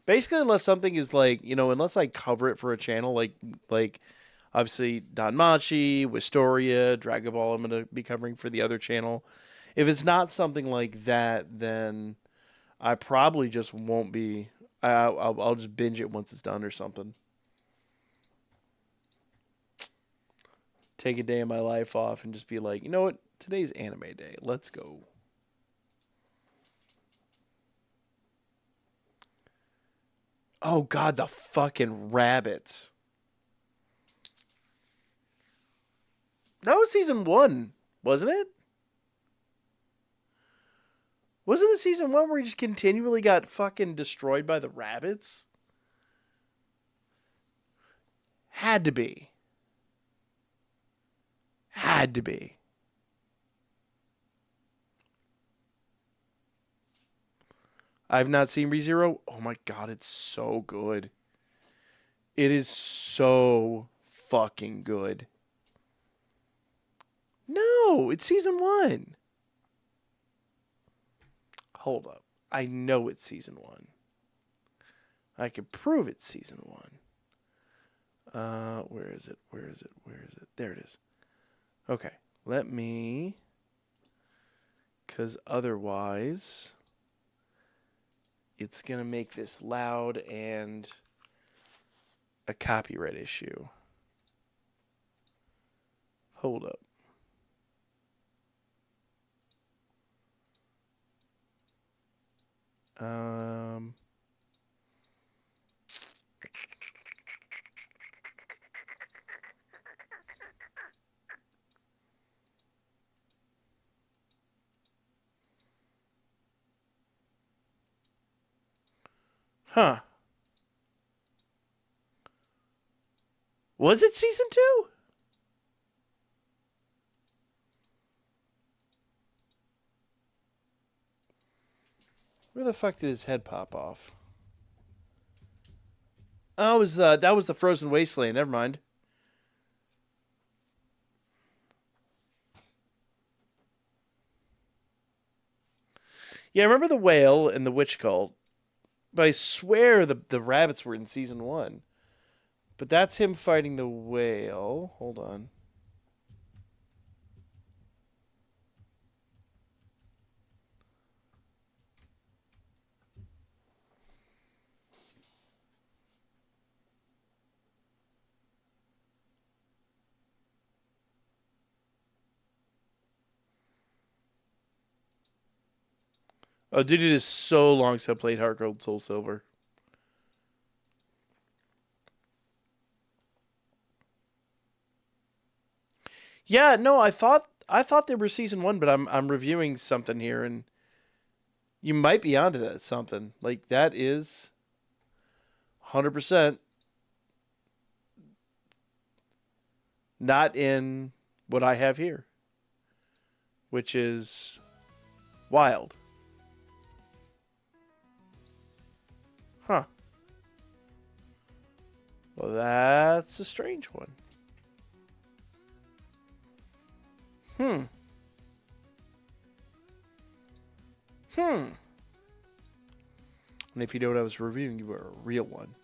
Basically, unless something is like, unless I cover it for a channel, like obviously danmachi, Wistoria, Dragon Ball, I'm going to be covering for the other channel. If it's not something like that, then I probably just won't be. I'll just binge it once it's done or something. Take a day of my life off and just be like, you know what? Today's anime day. Let's go. Oh, God, the fucking rabbits. That was season 1, wasn't it? Wasn't it season 1 where he just continually got fucking destroyed by the rabbits? Had to be. Had to be. I've not seen ReZero. Oh my God, it's so good. It is so fucking good. No, it's season 1. Hold up. I know it's season 1. I can prove it's season 1. Where is it? Where is it? Where is it? There it is. Okay. Let me... Because otherwise... It's going to make this loud and a copyright issue. Hold up. Huh. Was it season 2? Where the fuck did his head pop off? Oh, that was the Frozen Wasteland. Never mind. Yeah, I remember the whale and the witch cult. But I swear the rabbits were in season 1. But that's him fighting the whale. Hold on. Oh, dude, it is so long since I played Heart Gold Soul Silver. Yeah, no, I thought they were season 1, but I'm reviewing something here, and you might be onto that something. Like, that is 100% not in what I have here, which is wild. Huh. Well, that's a strange one. And if you know what I was reviewing, you were a real one.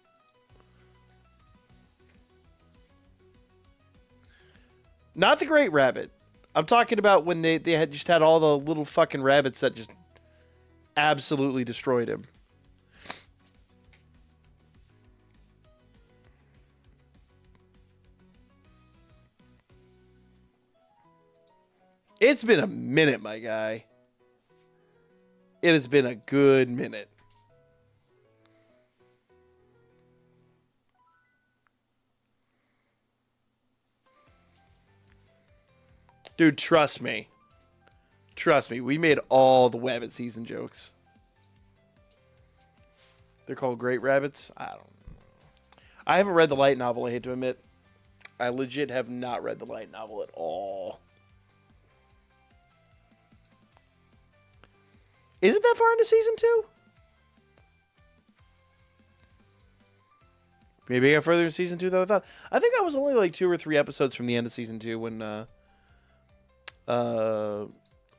Not the Great Rabbit. I'm talking about when they had just had all the little fucking rabbits that just absolutely destroyed him. It's been a minute, my guy. It has been a good minute. Dude, trust me. Trust me. We made all the Wabbit season jokes. They're called Great Rabbits. I don't know. I haven't read the light novel, I hate to admit. I legit have not read the light novel at all. Is it that far into season 2? Maybe I got further in season 2 than I thought. I think I was only like 2 or 3 episodes from the end of season 2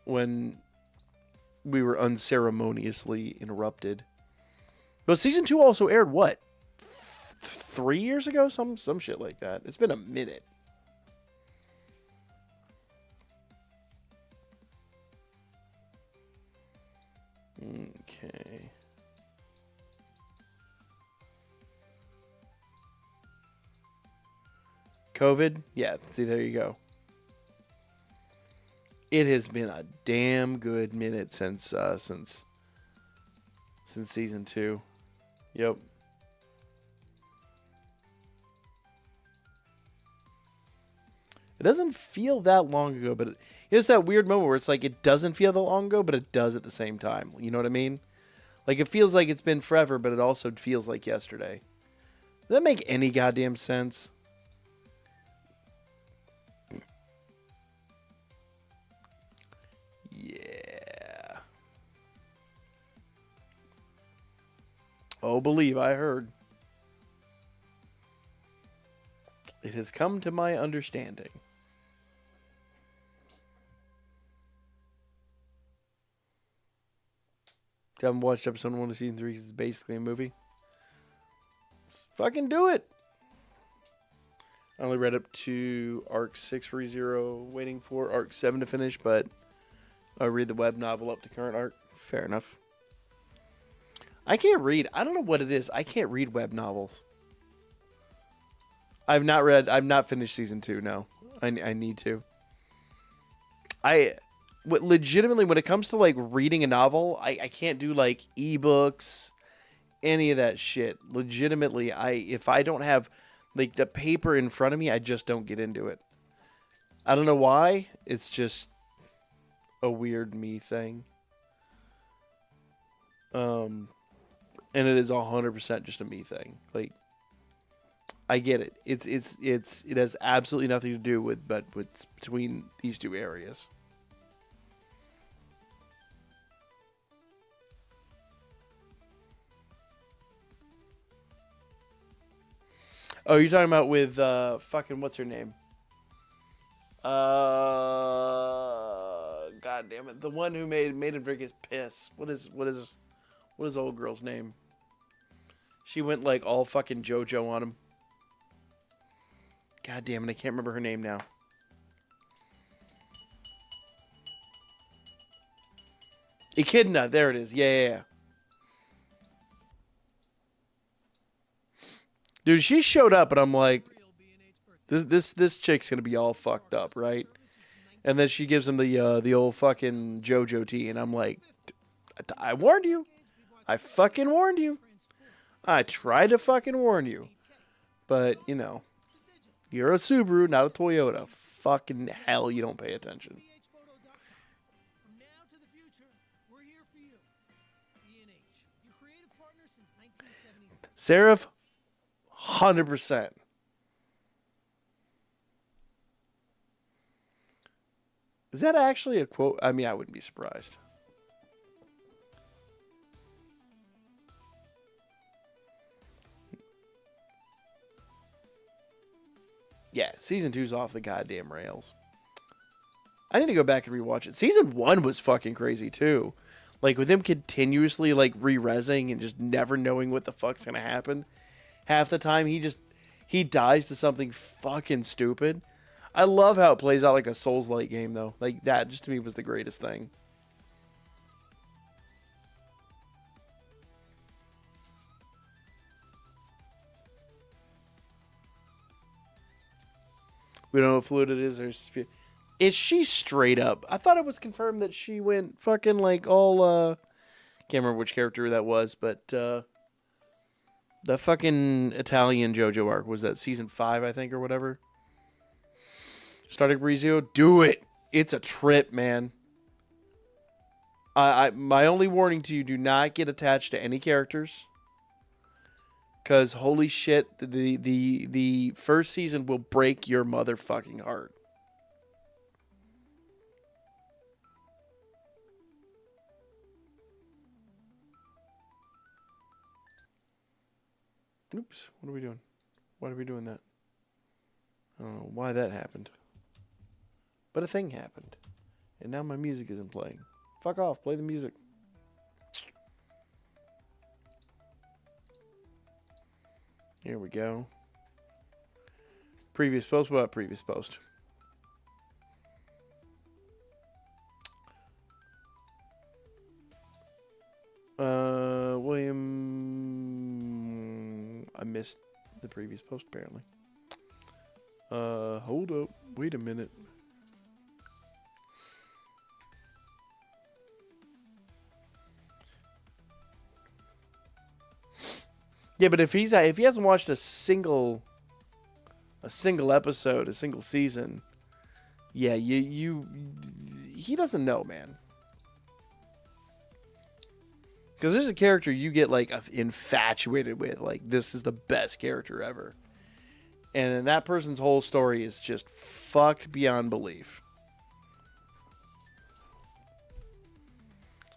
when we were unceremoniously interrupted. But season 2 also aired what? 3 years ago? Some shit like that. It's been a minute. Okay. COVID? Yeah, see, there you go. It has been a damn good minute since season 2. Yep. It doesn't feel that long ago, but it's that weird moment where it's like it doesn't feel that long ago, but it does at the same time. You know what I mean? Like it feels like it's been forever, but it also feels like yesterday. Does that make any goddamn sense? Yeah. Oh, believe I heard. It has come to my understanding. If you haven't watched episode 1 of season 3, it's basically a movie. Let's fucking do it. I only read up to arc 6 for ReZero, waiting for arc 7 to finish, but I read the web novel up to current arc. Fair enough. I can't read. I don't know what it is. I can't read web novels. I've not finished season 2, no. I need to. Legitimately, when it comes to like reading a novel, I can't do like ebooks, any of that shit. Legitimately, if I don't have like the paper in front of me, I just don't get into it. I don't know why. It's just a weird me thing. And it is 100% just a me thing. Like, I get it. It has absolutely nothing to do with between these two areas. Oh, you're talking about with fucking what's her name? God damn it, the one who made him drink his piss. What is old girl's name? She went like all fucking JoJo on him. God damn it, I can't remember her name now. Echidna, there it is. Yeah. Dude, she showed up, and I'm like, this chick's gonna be all fucked up, right? And then she gives him the old fucking JoJo tea, and I'm like, I warned you. I fucking warned you. I tried to fucking warn you. But, you know, you're a Subaru, not a Toyota. Fucking hell, you don't pay attention. Seraph, 100%. Is that actually a quote? I mean, I wouldn't be surprised. Yeah, season 2's off the goddamn rails. I need to go back and rewatch it. Season 1 was fucking crazy too. Like with him continuously like re-resing and just never knowing what the fuck's gonna happen. Half the time he dies to something fucking stupid. I love how it plays out like a Souls-like game though. Like that just to me was the greatest thing. We don't know what fluid it is. Is she straight up? I thought it was confirmed that she went fucking like all can't remember which character that was, but the fucking Italian JoJo arc was that season 5, I think, or whatever. Starting Brizio, do it. It's a trip, man. My only warning to you, do not get attached to any characters. Because holy shit, the first season will break your motherfucking heart. Oops, what are we doing? Why are we doing that? I don't know why that happened. But a thing happened. And now my music isn't playing. Fuck off, play the music. Here we go. Previous post, what previous post? William, I missed the previous post apparently. Hold up, wait a minute. Yeah, but if he hasn't watched a single episode, a single season, yeah, he doesn't know, man. Because there's a character you get like infatuated with, like this is the best character ever, and then that person's whole story is just fucked beyond belief.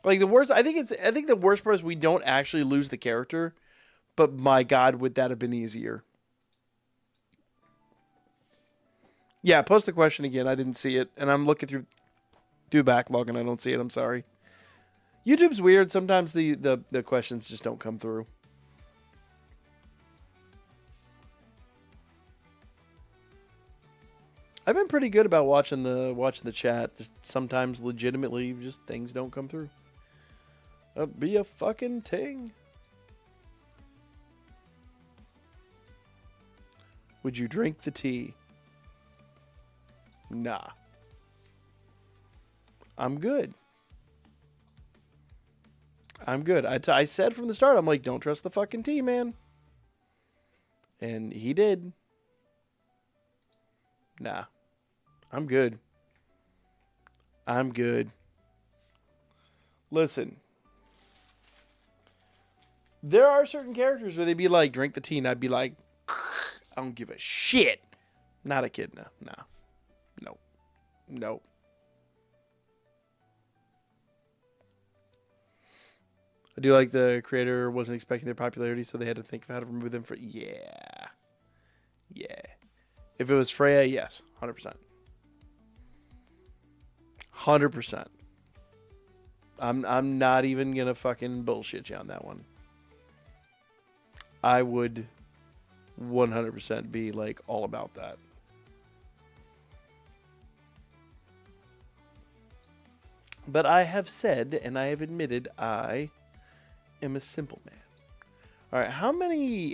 Like the worst, I think the worst part is we don't actually lose the character. But my God, would that have been easier? Yeah, post the question again. I didn't see it. And I'm looking through backlog and I don't see it. I'm sorry. YouTube's weird. Sometimes the questions just don't come through. I've been pretty good about watching the chat. Just sometimes legitimately just things don't come through. That'd be a fucking ting. Would you drink the tea? Nah. I'm good. I said from the start, I'm like, don't trust the fucking tea, man. And he did. Nah. I'm good. Listen. There are certain characters where they'd be like, drink the tea, and I'd be like, I don't give a shit. Not a kid, no. Nope. I do like the creator wasn't expecting their popularity, so they had to think of how to remove them for... Yeah. If it was Freya, yes. 100%. 100%. I'm not even gonna fucking bullshit you on that one. I would 100% be like all about that. But I have said and I have admitted I am a simple man. All right, how many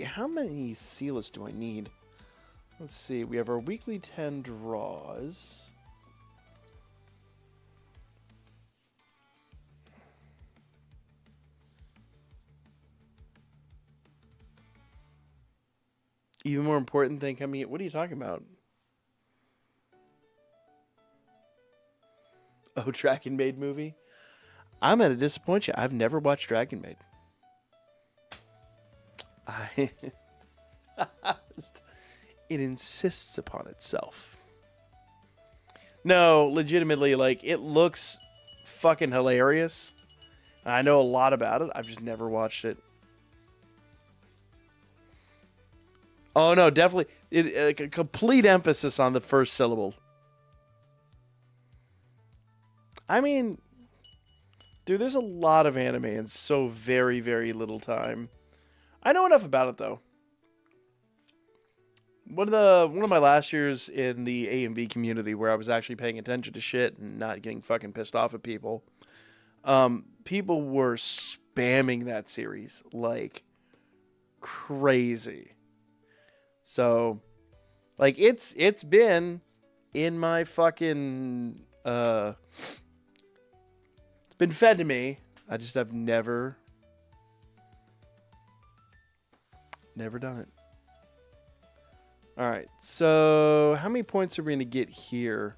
Sealus do I need? Let's see. We have our weekly 10 draws. Even more important thing coming in. What are you talking about? Oh, Dragon Maid movie? I'm going to disappoint you. I've never watched Dragon Maid. It insists upon itself. No, legitimately, like, it looks fucking hilarious. I know a lot about it. I've just never watched it. Oh, no, definitely. A complete emphasis on the first syllable. I mean, dude, there's a lot of anime in so very, very little time. I know enough about it, though. One of my last years in the A&V community where I was actually paying attention to shit and not getting fucking pissed off at people, people were spamming that series like crazy. So, like, it's been in my fucking, it's been fed to me. I just have never done it. All right, so how many points are we going to get here?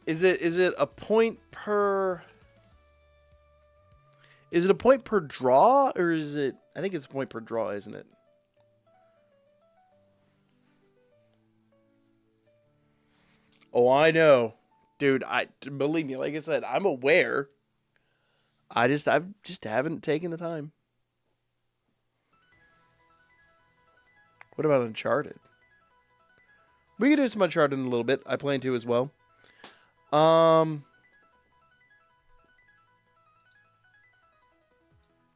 Is it a point per... Is it a point per draw, or is it... I think it's a point per draw, isn't it? Oh, I know. Dude, believe me, like I said, I'm aware. I've just haven't taken the time. What about Uncharted? We can do some Uncharted in a little bit. I plan to as well.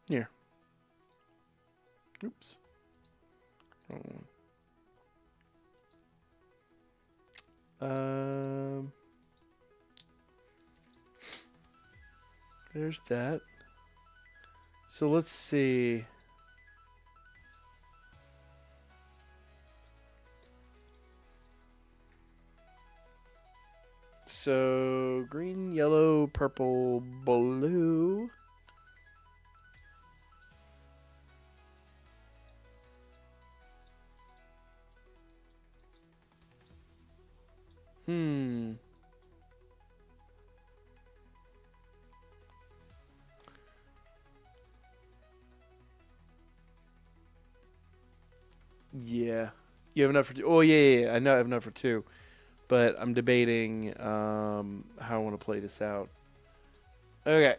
Here. Oops. There's that. So let's see. So green, yellow, purple, blue. Yeah. You have enough for two. Oh, yeah. I know I have enough for two. But I'm debating how I want to play this out. Okay.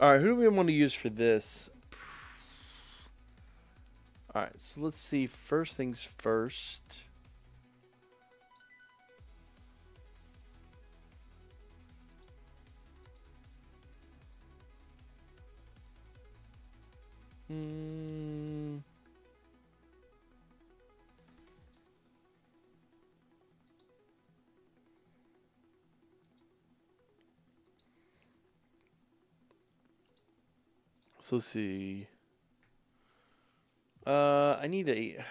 All right, who do we want to use for this? All right, so let's see. First things first. So let's see. I need a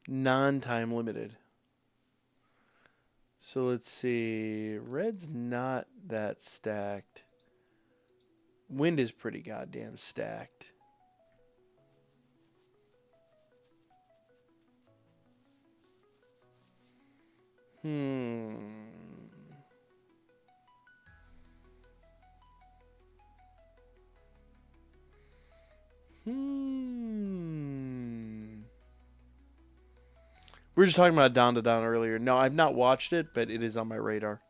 non-time limited. So let's see. Red's not that stacked. Wind is pretty goddamn stacked. We were just talking about Down to Down earlier. No, I've not watched it, but it is on my radar.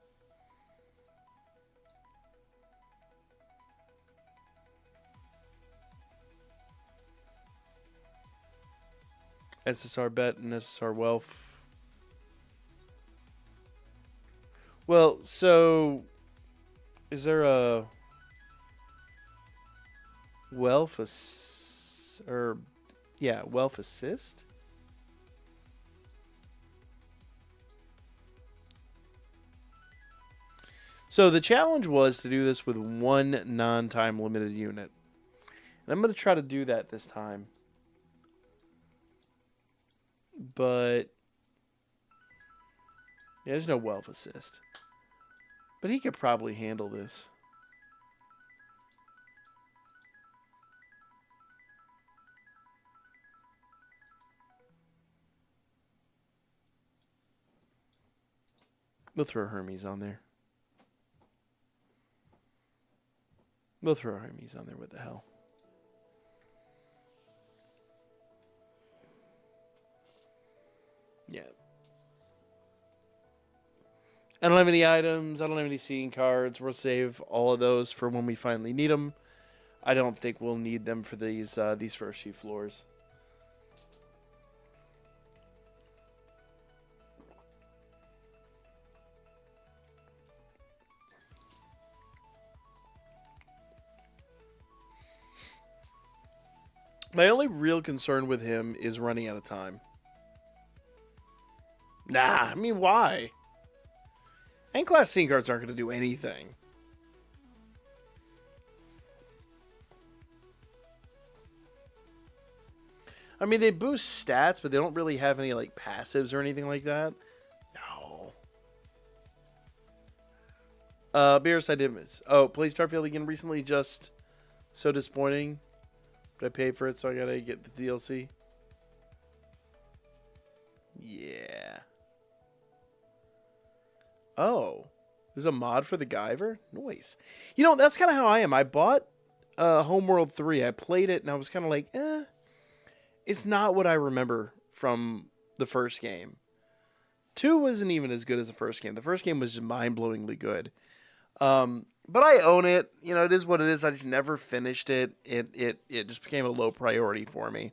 SSR Bet and SSR Wealth. Well, so is there a Wealth Wealth Assist? So the challenge was to do this with one non-time limited unit. And I'm going to try to do that this time. But yeah, there's no Wealth Assist. But he could probably handle this. We'll throw Hermes on there. We'll throw Hermes on there. What the hell? Yeah. I don't have any items. I don't have any seeing cards. We'll save all of those for when we finally need them. I don't think we'll need them for these first few floors. My only real concern with him is running out of time. Nah, I mean, why? N-class scene cards aren't going to do anything. I mean, they boost stats, but they don't really have any, like, passives or anything like that. No. Beerus, I did miss. Oh, play Starfield again recently, just so disappointing. But I paid for it, so I gotta get the DLC. Yeah. Oh. There's a mod for the Guyver? Nice. You know, that's kind of how I am. I bought Homeworld 3. I played it, and I was kind of like, it's not what I remember from the first game. 2 wasn't even as good as the first game. The first game was just mind-blowingly good. But I own it. You know, it is what it is. I just never finished it. It just became a low priority for me.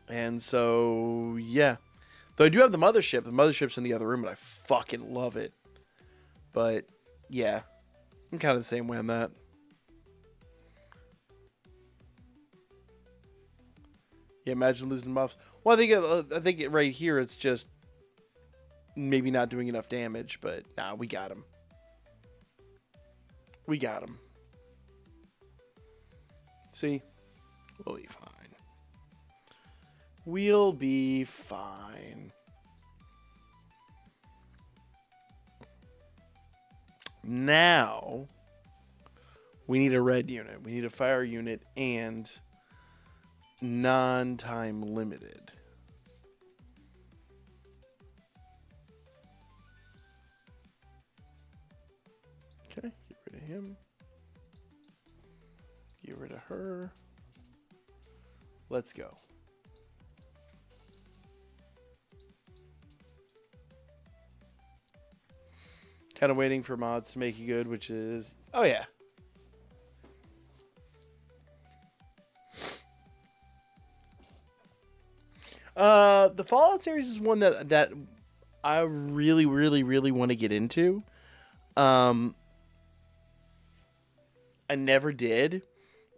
And so, yeah. Though I do have the mothership. The mothership's in the other room, and I fucking love it. But, yeah. I'm kind of the same way on that. Yeah, imagine losing buffs. Well, I think right here it's just maybe not doing enough damage, but nah, we got him. We got him. See? We'll be fine. We'll be fine. Now, we need a red unit. We need a fire unit and non-time limited. Okay, get rid of him. Get rid of her. Let's go. Kind of waiting for mods to make you good, which is... Oh, yeah. The Fallout series is one that I really, really, really want to get into. I never did,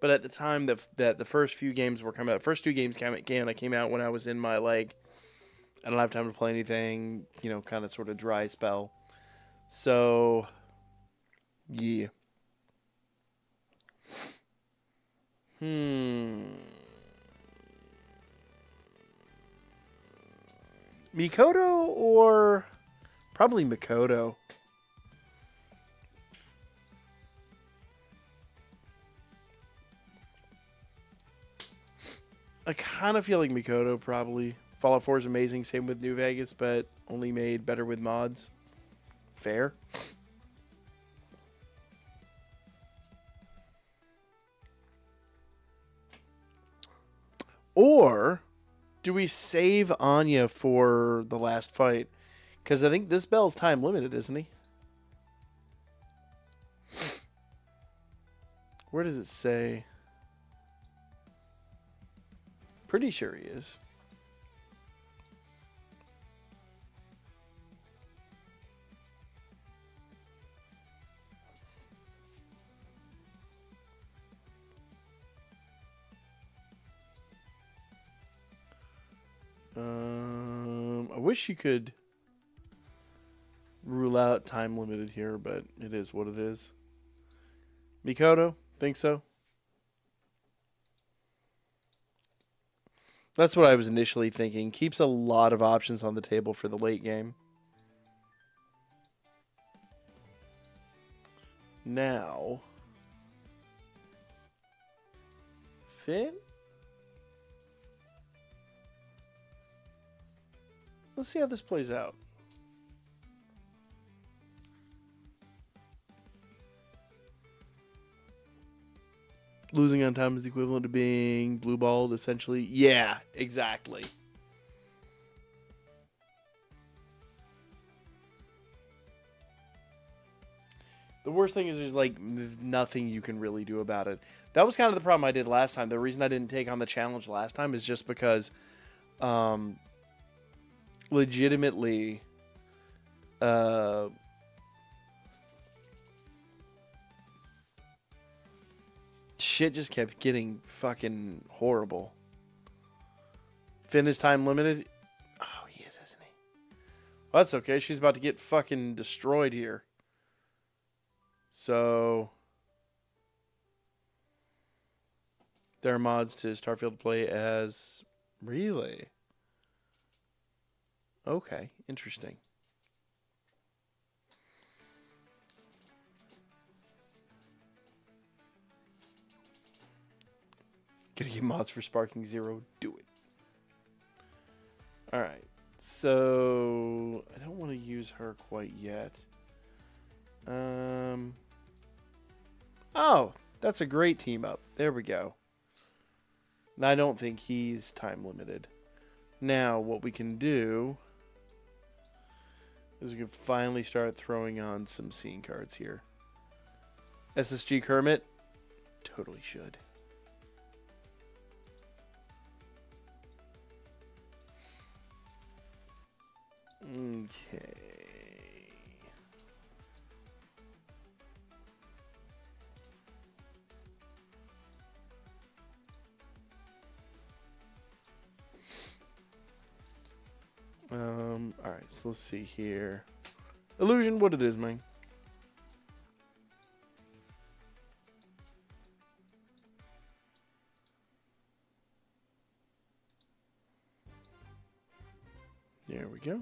but at the time that the first few games were coming out, the first 2 games came out when I was in my, like, I don't have time to play anything, you know, kind of sort of dry spell. So, yeah. Mikoto or probably Mikoto. I kind of feel like Mikoto probably. Fallout 4 is amazing, same with New Vegas, but only made better with mods. Fair. Or do we save Anya for the last fight? Because I think this bell's time limited, isn't he? Where does it say? Pretty sure he is. I wish you could rule out time limited here, but it is what it is. Mikoto, think so? That's what I was initially thinking. Keeps a lot of options on the table for the late game. Now, Finn? Let's see how this plays out. Losing on time is equivalent to being blue-balled, essentially. Yeah, exactly. The worst thing is there's, like, nothing you can really do about it. That was kind of the problem I did last time. The reason I didn't take on the challenge last time is just because... legitimately shit just kept getting fucking horrible. Finn is time limited. Oh, he is, isn't he? Well, that's okay. She's about to get fucking destroyed here. So There are mods to Starfield to play as... Really? Okay, interesting. Gonna get mods for Sparking Zero. Do it. Alright. So... I don't want to use her quite yet. Oh! That's a great team up. There we go. And I don't think he's time limited. Now, what we can do is we can finally start throwing on some scene cards here. SSG Kermit? Totally should. Okay. Alright, so let's see here. Illusion, what it is, man. There we go.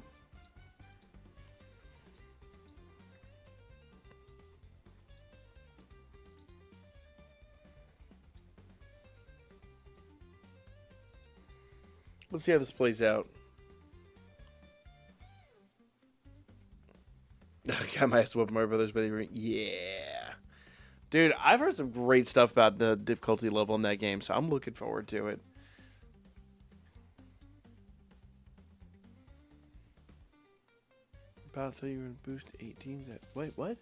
Let's see how this plays out. Got my ass whooped my brothers by the ring. Yeah. Dude, I've heard some great stuff about the difficulty level in that game, so I'm looking forward to it. About so you were boost 18s at... Wait, what?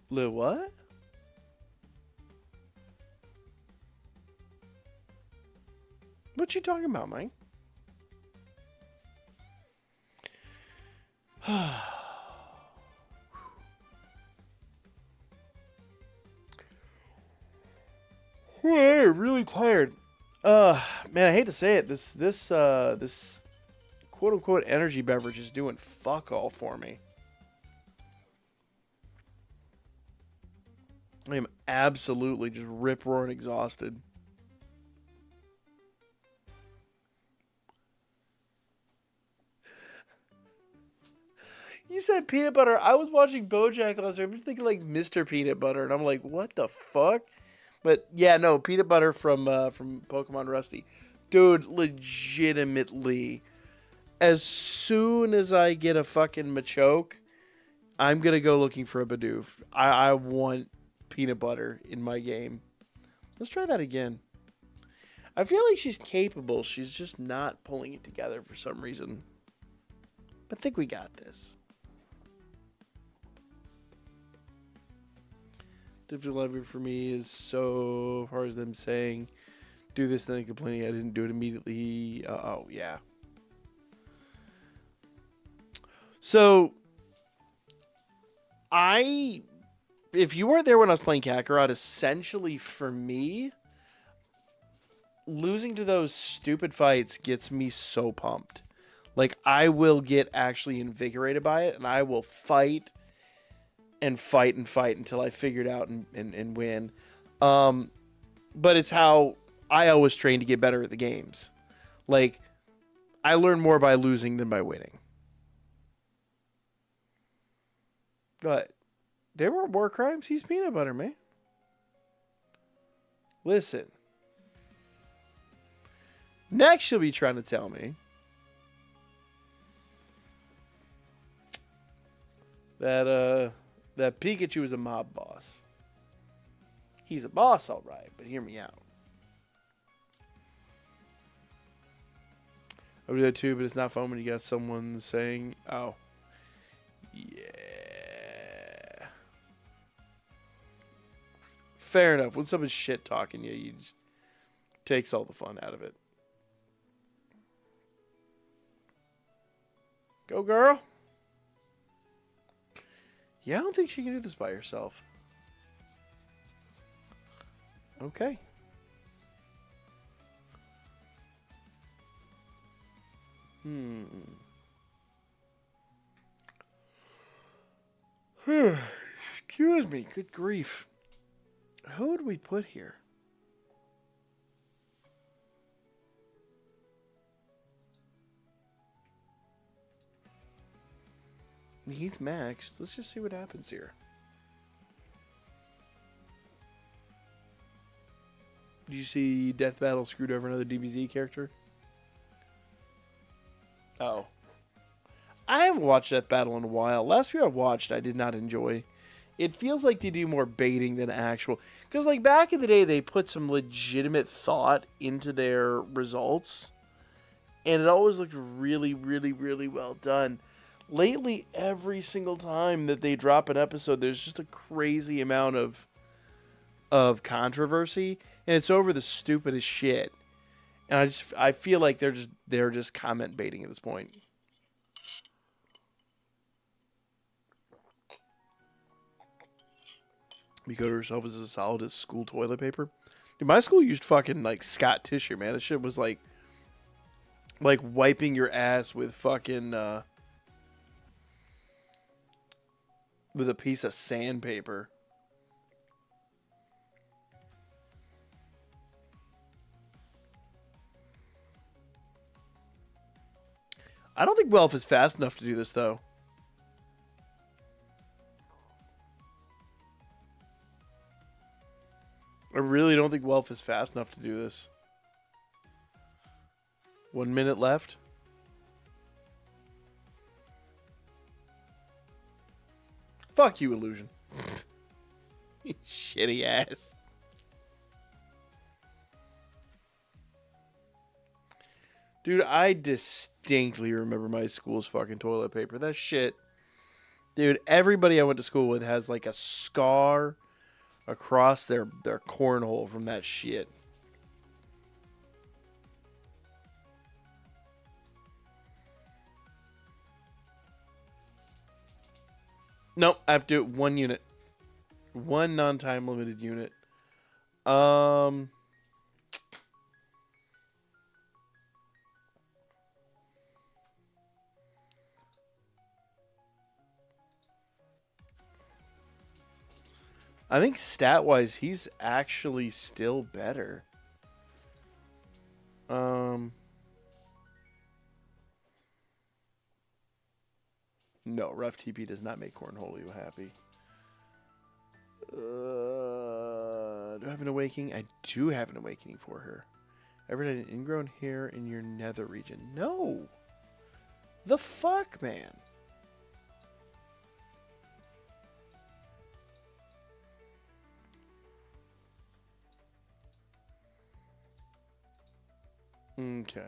Lil, what? What you talking about, Mike? I'm really tired. Man, I hate to say it. This quote unquote energy beverage is doing fuck all for me. I am absolutely just rip roaring exhausted. You said peanut butter. I was watching BoJack last night. I'm thinking like Mr. Peanut Butter, and I'm like, what the fuck? But yeah, no, peanut butter from Pokemon Rusty, dude. Legitimately, as soon as I get a fucking Machoke, I'm gonna go looking for a Bidoof. I want peanut butter in my game. Let's try that again. I feel like she's capable. She's just not pulling it together for some reason. I think we got this. Difficult level for me is so far as them saying, do this, then complaining I didn't do it immediately. Oh, yeah. So, if you weren't there when I was playing Kakarot, essentially for me, losing to those stupid fights gets me so pumped. Like, I will get actually invigorated by it, and I will fight and fight and fight until I figure it out and win. But it's how I always train to get better at the games. Like, I learn more by losing than by winning. But there weren't war crimes. He's peanut butter, man. Listen. Next, you'll be trying to tell me that Pikachu is a mob boss. He's a boss, all right, but hear me out. I would do that too, but it's not fun when you got someone saying, oh, yeah. Fair enough. When someone's shit talking you just takes all the fun out of it. Go, girl. Yeah, I don't think she can do this by herself. Okay. Excuse me. Good grief. Who would we put here? He's maxed. Let's just see what happens here. Did you see Death Battle screwed over another DBZ character? Oh. I haven't watched Death Battle in a while. Last year I watched, I did not enjoy. It feels like they do more baiting than actual. Because, like, back in the day, they put some legitimate thought into their results. And it always looked really, really, really well done. Lately, every single time that they drop an episode, there's just a crazy amount of controversy. And it's over the stupidest shit. And I feel like they're just comment baiting at this point. Mikoto herself is as solid as school toilet paper. Dude, my school used fucking like Scott tissue, man. This shit was like wiping your ass with fucking with a piece of sandpaper. I don't think Welf is fast enough to do this though. I really don't think Welf is fast enough to do this. 1 minute left. Fuck you, Illusion. You shitty ass. Dude, I distinctly remember my school's fucking toilet paper. That shit. Dude, everybody I went to school with has like a scar across their cornhole from that shit. Nope, I have to do it 1 unit. 1 non-time limited unit. I think stat-wise, he's actually still better. No, rough TP does not make Cornholio happy. Do I have an awakening? I do have an awakening for her. Ever had an ingrown hair in your nether region? No. The fuck, man? Okay.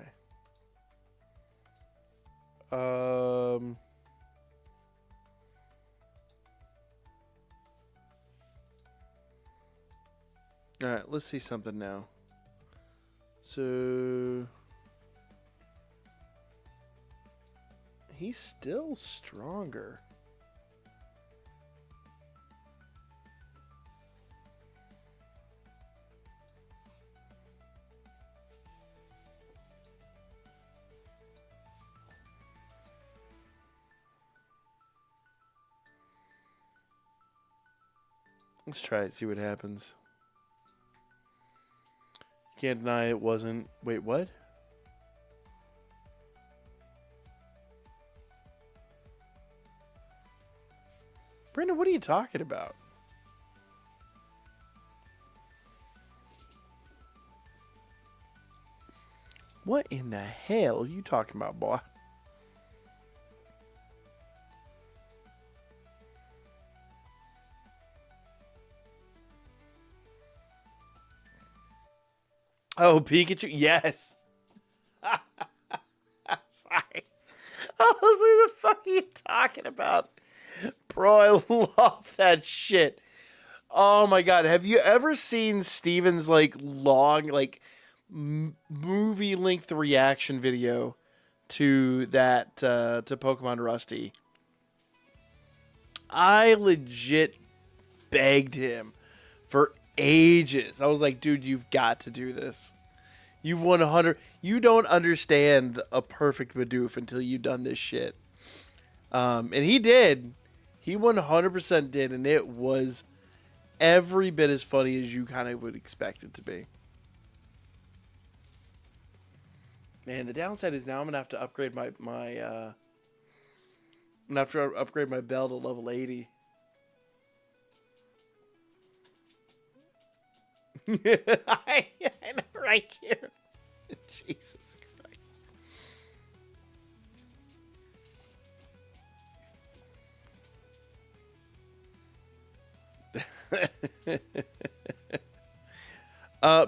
Alright, let's see something now. So he's still stronger. Let's try it, see what happens. Can't deny it wasn't. Wait, what? Brandon, what are you talking about? What in the hell are you talking about, boy? Oh, Pikachu? Yes. Sorry. I was like, the fuck are you talking about? Bro, I love that shit. Oh my god. Have you ever seen Steven's like long, like movie length reaction video to that, to Pokemon Rusty? I legit begged him for ages. I was like, dude, you've got to do this. You've 100. You don't understand a perfect Bidoof until you've done this shit. And he did. He 100% did, and it was every bit as funny as you kind of would expect it to be. Man, the downside is now I'm gonna have to upgrade my And after I upgrade my bell to level 80. I know, right here. Jesus Christ.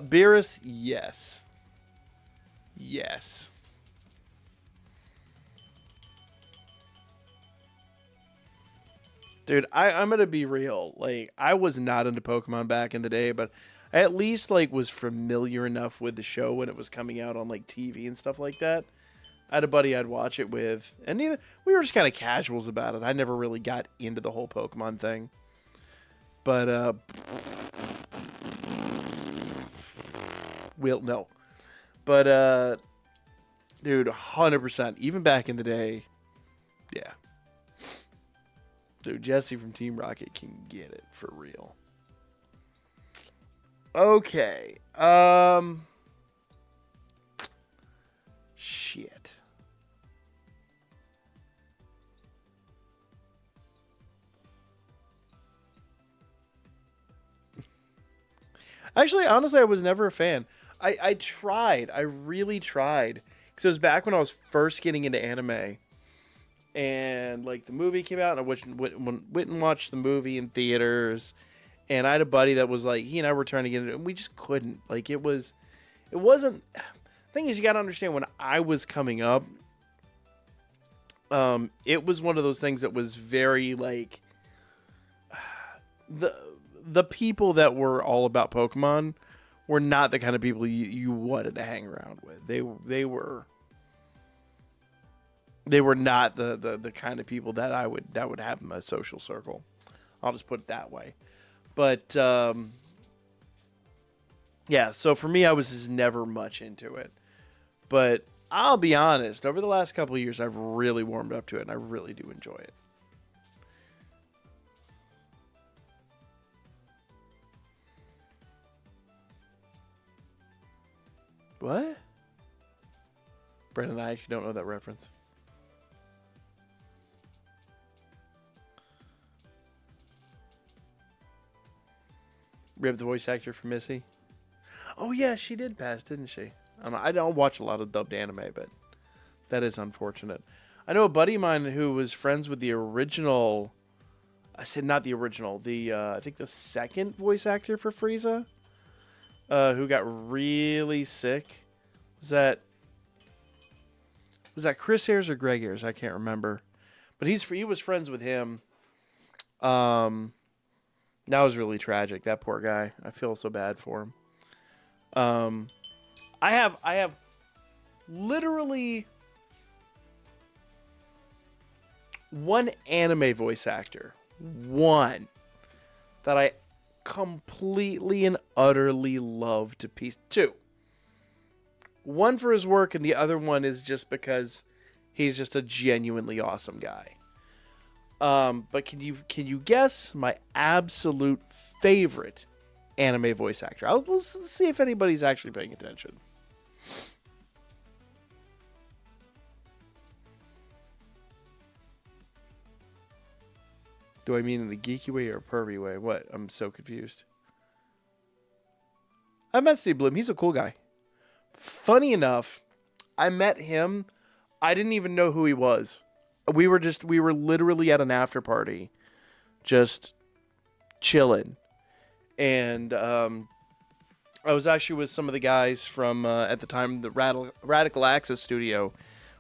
Beerus, yes. Yes. Dude, I'm gonna be real. Like, I was not into Pokemon back in the day, but I at least like was familiar enough with the show when it was coming out on like TV and stuff like that. I had a buddy I'd watch it with, and we were just kind of casuals about it. I never really got into the whole Pokemon thing. But well, no. But dude, 100%. Even back in the day, yeah. Dude, Jesse from Team Rocket can get it for real. Okay. Shit. Actually, honestly, I was never a fan. I tried. I really tried. Because it was back when I was first getting into anime. And, like, the movie came out, and I went and watched the movie in theaters. And I had a buddy that was like, he and I were trying to get it, and we just couldn't. Like, it wasn't. The thing is, you got to understand, when I was coming up, it was one of those things that was very, like, the people that were all about Pokemon were not the kind of people you wanted to hang around with. They were not the kind of people that would have in my social circle. I'll just put it that way. But yeah, so for me, I was just never much into it. But I'll be honest, over the last couple of years, I've really warmed up to it, and I really do enjoy it. What? Brendan, I actually don't know that reference. We have the voice actor for Missy. Oh yeah, she did pass, didn't she? I don't watch a lot of dubbed anime, but that is unfortunate. I know a buddy of mine who was friends with the original. I said not the original. I think the second voice actor for Frieza, who got really sick. Was that Chris Ayres or Greg Ayres? I can't remember, but he was friends with him. That was really tragic. That poor guy. I feel so bad for him. I have literally one anime voice actor, one that I completely and utterly love to pieces. Two. One for his work, and the other one is just because he's just a genuinely awesome guy. But can you guess my absolute favorite anime voice actor? Let's see if anybody's actually paying attention. Do I mean in a geeky way or a pervy way? What? I'm so confused. I met Steve Bloom. He's a cool guy. Funny enough, I met him. I didn't even know who he was. We were literally at an after party, just chilling. And I was actually with some of the guys from, at the time, the Radical Access Studio,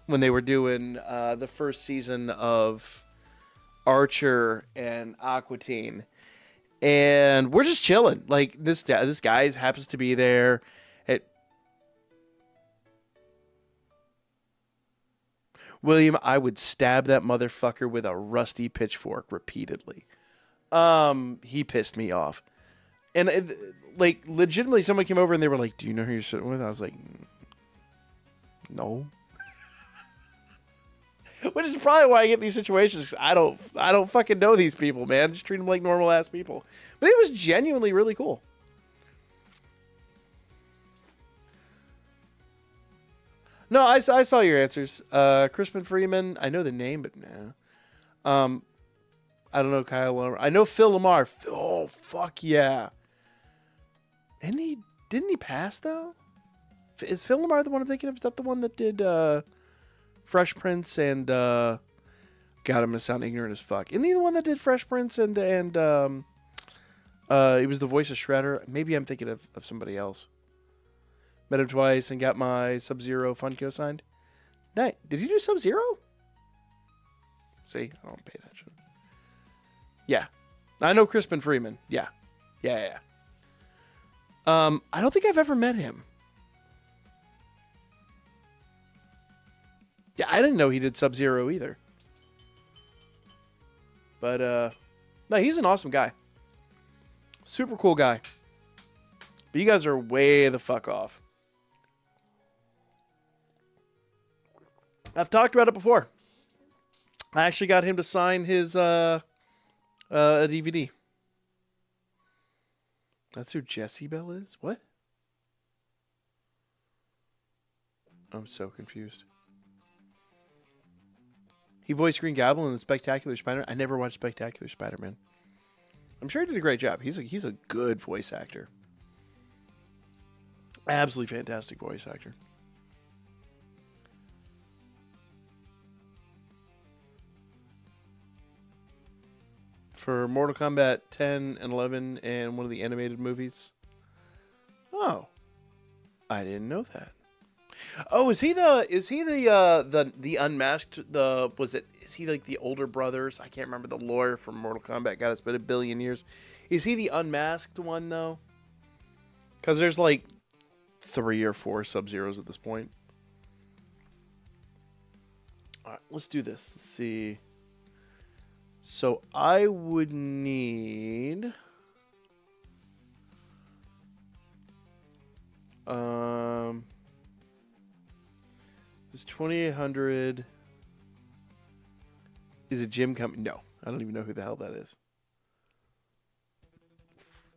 when they were doing the first season of Archer and Aqua Teen. And we're just chilling. Like, this guy happens to be there. William, I would stab that motherfucker with a rusty pitchfork repeatedly. He pissed me off. And, like, legitimately, someone came over and they were like, do you know who you're sitting with? I was like, no. Which is probably why I get these situations, because I don't fucking know these people, man. Just treat them like normal-ass people. But it was genuinely really cool. No, I saw your answers. Crispin Freeman, I know the name, but no. I don't know Kyle Lamar. I know Phil Lamar. Oh, fuck yeah. And didn't he pass, though? Is Phil Lamar the one I'm thinking of? Is that the one that did Fresh Prince and... God, I'm going to sound ignorant as fuck. Isn't he the one that did Fresh Prince and he was the voice of Shredder? Maybe I'm thinking of somebody else. Met him twice and got my Sub-Zero Funko signed. Did he do Sub-Zero? See? I don't pay attention. Yeah. I know Crispin Freeman. Yeah. I don't think I've ever met him. Yeah, I didn't know he did Sub-Zero either. But, no, he's an awesome guy. Super cool guy. But you guys are way the fuck off. I've talked about it before. I actually got him to sign his a DVD. That's who Jesse Bell is? What? I'm so confused. He voiced Green Goblin in the Spectacular Spider-Man. I never watched Spectacular Spider-Man. I'm sure he did a great job. He's a good voice actor. Absolutely fantastic voice actor. For Mortal Kombat 10 and 11 and one of the animated movies. Oh. I didn't know that. Oh, is he the unmasked, is he like the older brothers? I can't remember the lore from Mortal Kombat. God, it's been a billion years. Is he the unmasked one though? Because there's like 3 or 4 Sub-Zeros at this point. All right, let's do this. Let's see. So I would need this 2800. Is it Jim coming? No, I don't even know who the hell that is.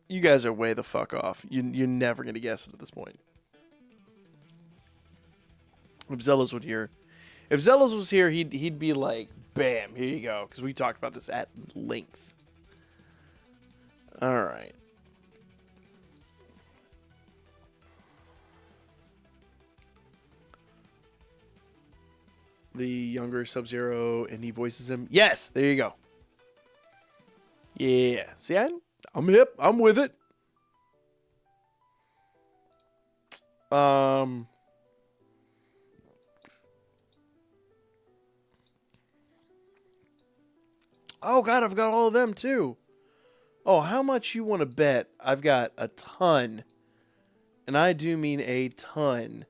You guys are way the fuck off. You're never gonna guess it at this point. If Zelos was here, he'd be like, bam, here you go. Because we talked about this at length. All right. The younger Sub-Zero, and he voices him. Yes, there you go. Yeah. See, I'm hip. I'm with it. Oh, God, I've got all of them, too. Oh, how much you want to bet? I've got a ton, and I do mean a ton,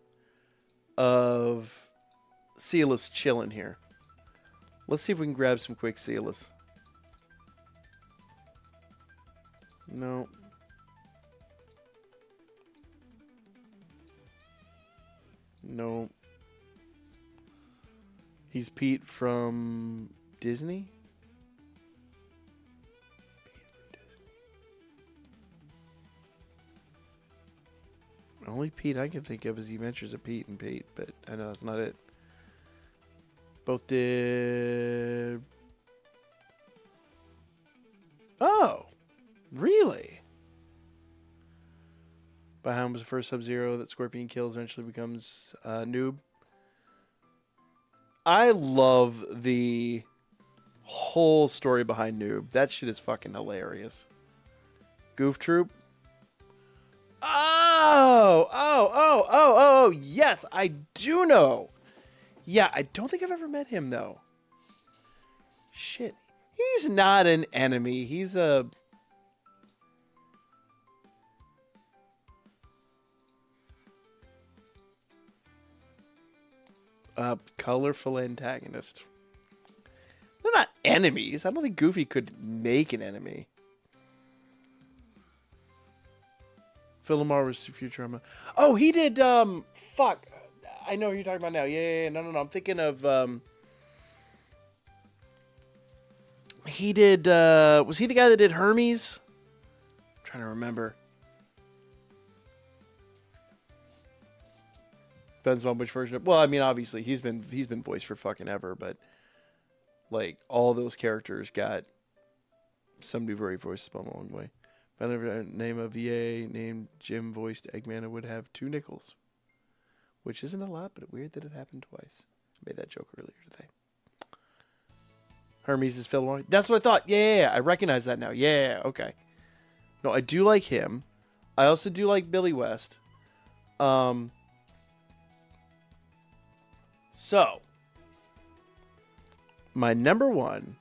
of Sealess chilling here. Let's see if we can grab some quick Sealess. No. No. He's Pete from Disney? Only Pete I can think of is the Adventures of Pete and Pete, but I know that's not it. Both did... Oh! Really? By was the first Sub-Zero that Scorpion kills eventually becomes Noob. I love the whole story behind Noob. That shit is fucking hilarious. Goof Troop? Oh, yes, I do know. Yeah, I don't think I've ever met him, though. Shit. He's not an enemy. He's a... colorful antagonist. They're not enemies. I don't think Goofy could make an enemy. Phil Lamar was Futurama. Oh, he did, fuck. I know who you're talking about now. Yeah. No. I'm thinking of, he did, was he the guy that did Hermes? I'm trying to remember. Depends on which version. Well, I mean, obviously, he's been voiced for fucking ever, but Like, all those characters got somebody very voiced them along the way. If I never name a VA named Jim voiced Eggman, I would have 2 nickels. Which isn't a lot, but weird that it happened twice. I made that joke earlier today. Hermes is Phil Warren. That's what I thought. Yeah, I recognize that now. Yeah, okay. No, I do like him. I also do like Billy West. So, my number 1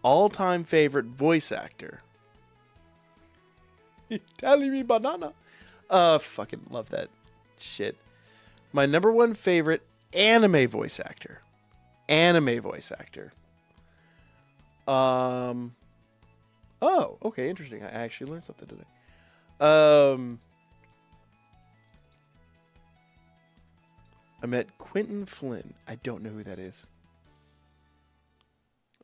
all-time favorite voice actor. Telling me banana. Fucking love that shit. My number 1 favorite anime voice actor. Oh, okay, interesting. I actually learned something today. I met Quentin Flynn. I don't know who that is.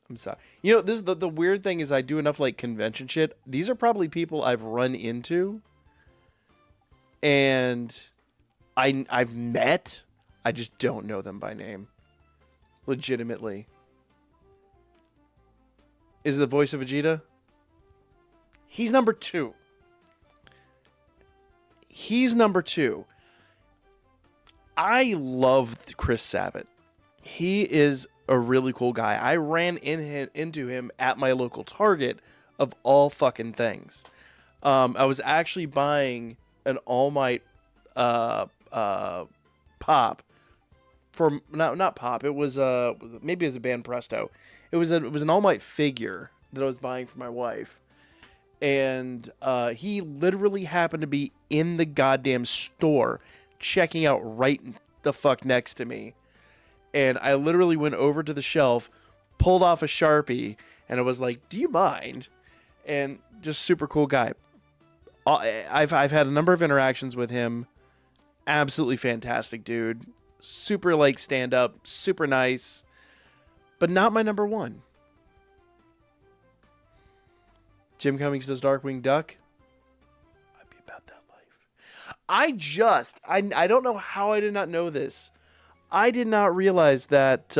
I'm sorry. You know, this is the weird thing is I do enough like convention shit. These are probably people I've run into and I've met. I just don't know them by name. Legitimately. Is the voice of Vegeta? He's number 2. I love Chris Sabat. He is a really cool guy. I ran into him at my local Target of all fucking things. I was actually buying an All Might pop for not pop. It was maybe as a band Presto. It was an All Might figure that I was buying for my wife, and he literally happened to be in the goddamn store checking out right the fuck next to me. And I literally went over to the shelf, pulled off a Sharpie, and I was like, "Do you mind?" And just super cool guy. I've had a number of interactions with him. Absolutely fantastic dude. Super like stand up, super nice, but not my number 1. Jim Cummings does Darkwing Duck. I'd be about that life. I don't know how I did not know this. I did not realize that,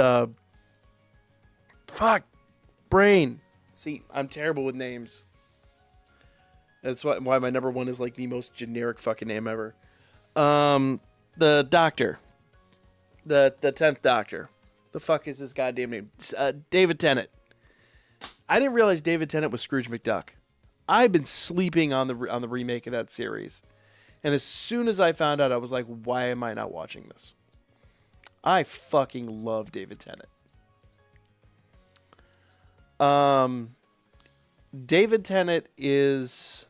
brain. See, I'm terrible with names. That's why my number 1 is like the most generic fucking name ever. The Doctor. The 10th Doctor. The fuck is his goddamn name? David Tennant. I didn't realize David Tennant was Scrooge McDuck. I've been sleeping on the remake of that series. And as soon as I found out, I was like, why am I not watching this? I fucking love David Tennant. David Tennant is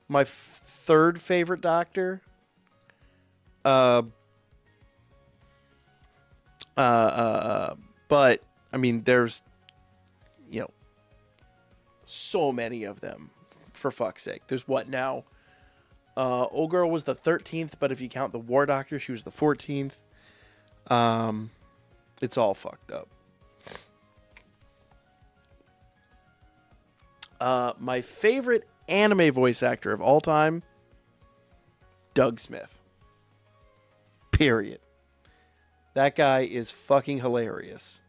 my 3rd favorite Doctor. But I mean, there's, so many of them, for fuck's sake. There's what now? Old Girl was the 13th, but if you count the War Doctor, she was the 14th. It's all fucked up. My favorite anime voice actor of all time, Doug Smith. Period. That guy is fucking hilarious.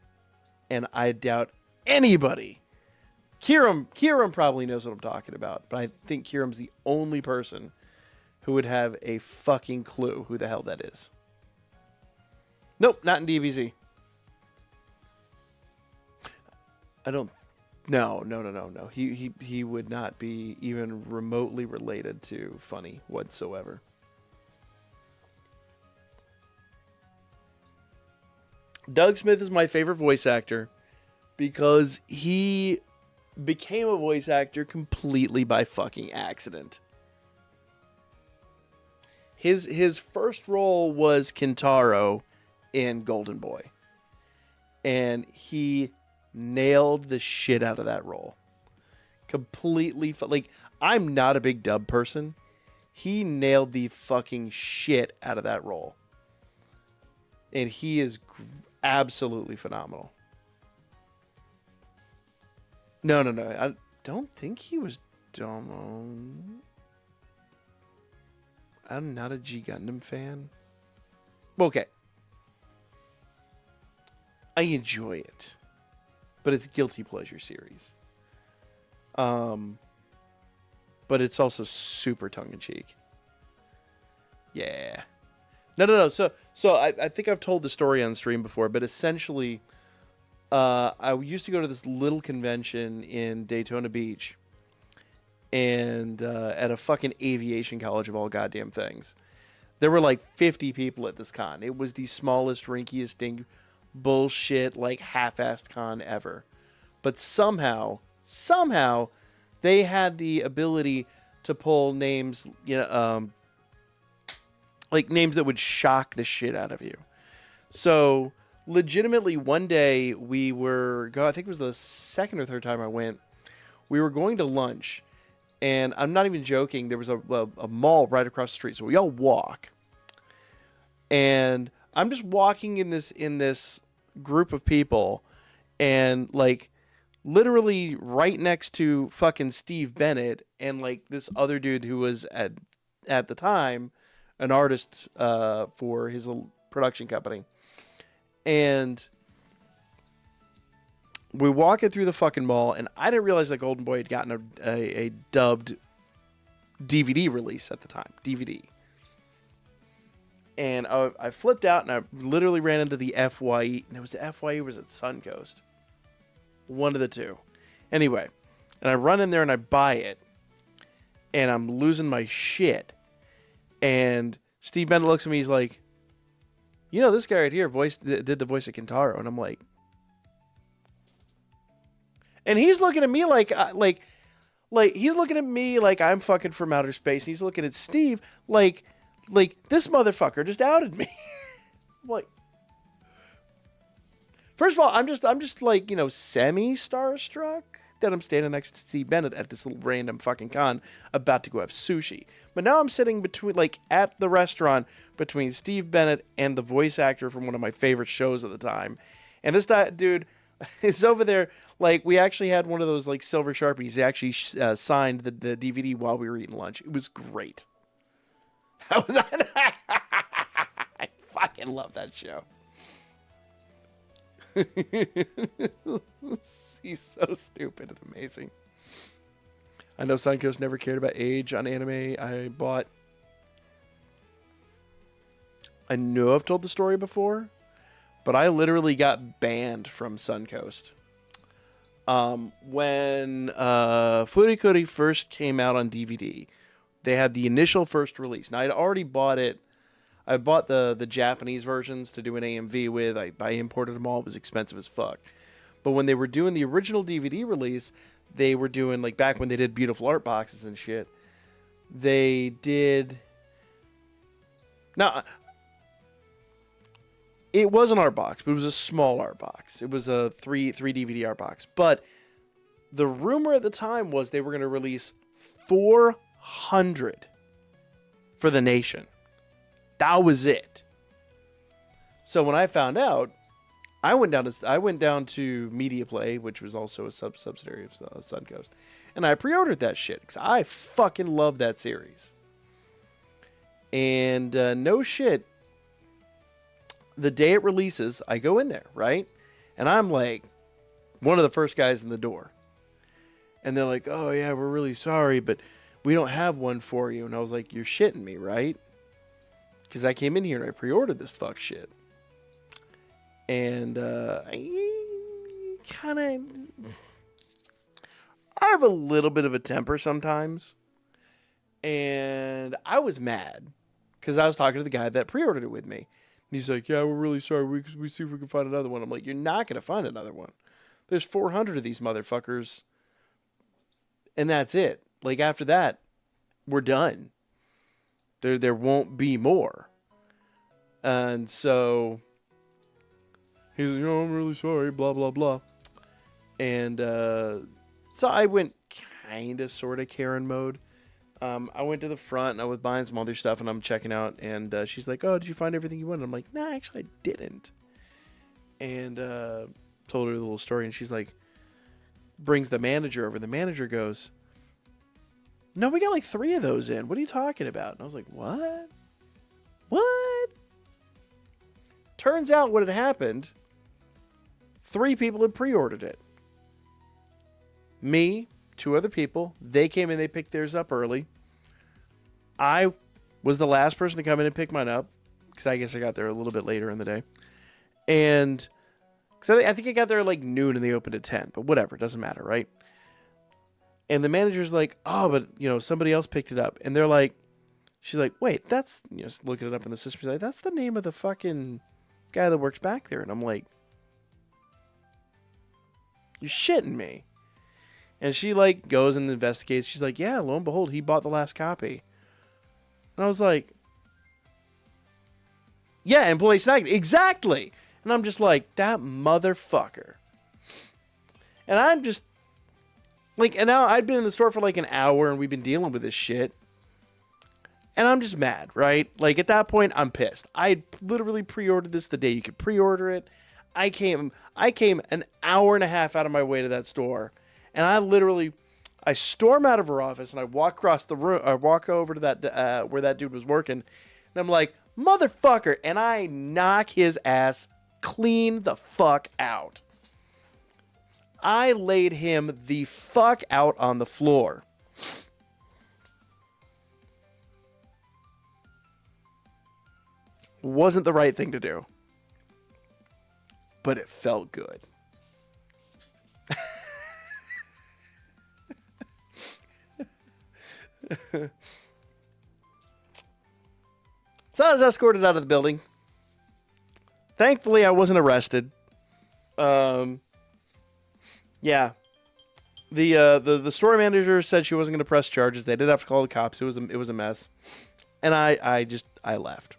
And I doubt anybody. Kieran probably knows what I'm talking about, but I think Kieran's the only person who would have a fucking clue who the hell that is. Nope, not in DBZ. No. He would not be even remotely related to Funny whatsoever. Doug Smith is my favorite voice actor because he became a voice actor completely by fucking accident. His first role was Kintaro in Golden Boy. And he nailed the shit out of that role. Completely, like, I'm not a big dub person. He nailed the fucking shit out of that role. And he is absolutely phenomenal. No. I don't think he was Domo. I'm not a G Gundam fan. Okay. I enjoy it. But it's guilty pleasure series. But it's also super tongue-in-cheek. Yeah. No. So I think I've told the story on stream before, but essentially, I used to go to this little convention in Daytona Beach, and at a fucking aviation college of all goddamn things. There were like 50 people at this con. It was the smallest, rinkiest thing, bullshit, like half-assed con ever. But somehow, they had the ability to pull names, like names that would shock the shit out of you. So, legitimately, one day I think it was the second or third time I went, we were going to lunch, and I'm not even joking, there was a mall right across the street, so we all walk, and I'm just walking in this group of people, and like, literally right next to fucking Steve Bennett, and like this other dude who was at the time an artist for his production company. And we're walking through the fucking mall, and I didn't realize that Golden Boy had gotten a dubbed DVD release at the time. DVD. And I flipped out, and I literally ran into the FYE. And it was the FYE, or was it Suncoast? One of the two. Anyway, and I run in there, and I buy it. And I'm losing my shit. And Steve Bennett looks at me, he's like, you know, this guy right here did the voice of Kentaro. And I'm like, and he's looking at me like he's looking at me like I'm fucking from outer space. He's looking at Steve like this motherfucker just outed me. I'm like, first of all, I'm just like, semi starstruck that I'm standing next to Steve Bennett at this little random fucking con about to go have sushi. But now I'm sitting between, like, at the restaurant between Steve Bennett and the voice actor from one of my favorite shows at the time. And this dude is over there. Like, we actually had one of those, like, silver Sharpies. He actually signed the DVD while we were eating lunch. It was great. I fucking love that show. He's so stupid and amazing. I know Suncoast never cared about age on anime. I know I've told the story before, but I literally got banned from Suncoast. When Furikuri first came out on DVD, they had the initial first release. Now, I'd already bought it. I bought the Japanese versions to do an AMV with. I imported them all. It was expensive as fuck. But when they were doing the original DVD release, they were doing, like, back when they did beautiful art boxes and shit, they did... Now, it was an art box, but it was a small art box. It was a three DVD art box. But the rumor at the time was they were going to release 400 for the nation. That was it. So when I found out, I went down to Media Play, which was also a subsidiary of Suncoast, and I pre-ordered that shit because I fucking love that series. And no shit, the day it releases, I go in there, right? And I'm like one of the first guys in the door. And they're like, "Oh yeah, we're really sorry, but we don't have one for you." And I was like, "You're shitting me, right?" Because I came in here and I pre-ordered this fuck shit. And I have a little bit of a temper sometimes. And I was mad because I was talking to the guy that pre-ordered it with me. And he's like, "Yeah, we're really sorry. We see if we can find another one." I'm like, "You're not going to find another one. There's 400 of these motherfuckers. And that's it. Like, after that, we're done. There won't be more." And so he's like, "I'm really sorry, blah, blah, blah." And so I went kind of sort of Karen mode. I went to the front and I was buying some other stuff and I'm checking out. And she's like, "Oh, did you find everything you wanted?" I'm like, "Nah, actually I didn't." And told her the little story. And she's like, brings the manager over. The manager goes, "No, we got like 3 of those in. What are you talking about?" And I was like, "What? What?" Turns out what had happened 3 people had pre-ordered it. Me, 2 other people. They came in, they picked theirs up early. I was the last person to come in and pick mine up, because I guess I got there a little bit later in the day. And because I think I got there like noon and they opened at 10, but whatever, it doesn't matter, right? And the manager's like, oh, but, somebody else picked it up. And they're like, she's like, wait, that's, looking it up in the system. She's like, that's the name of the fucking guy that works back there. And I'm like, you're shitting me. And she like goes and investigates. She's like, yeah, lo and behold, he bought the last copy. And I was like, yeah, employee snagged. Exactly. And I'm just like, that motherfucker. And I'm just like, and now I'd been in the store for like an hour and we've been dealing with this shit. And I'm just mad, right? Like at that point, I'm pissed. I literally pre-ordered this the day you could pre-order it. I came an hour and a half out of my way to that store. And I storm out of her office and I walk across the room, I walk over to that, where that dude was working. And I'm like, motherfucker. And I knock his ass clean the fuck out. I laid him the fuck out on the floor. Wasn't the right thing to do. But it felt good. So I was escorted out of the building. Thankfully, I wasn't arrested. Yeah. The store manager said she wasn't going to press charges. They did have to call the cops. It was a mess. And I left.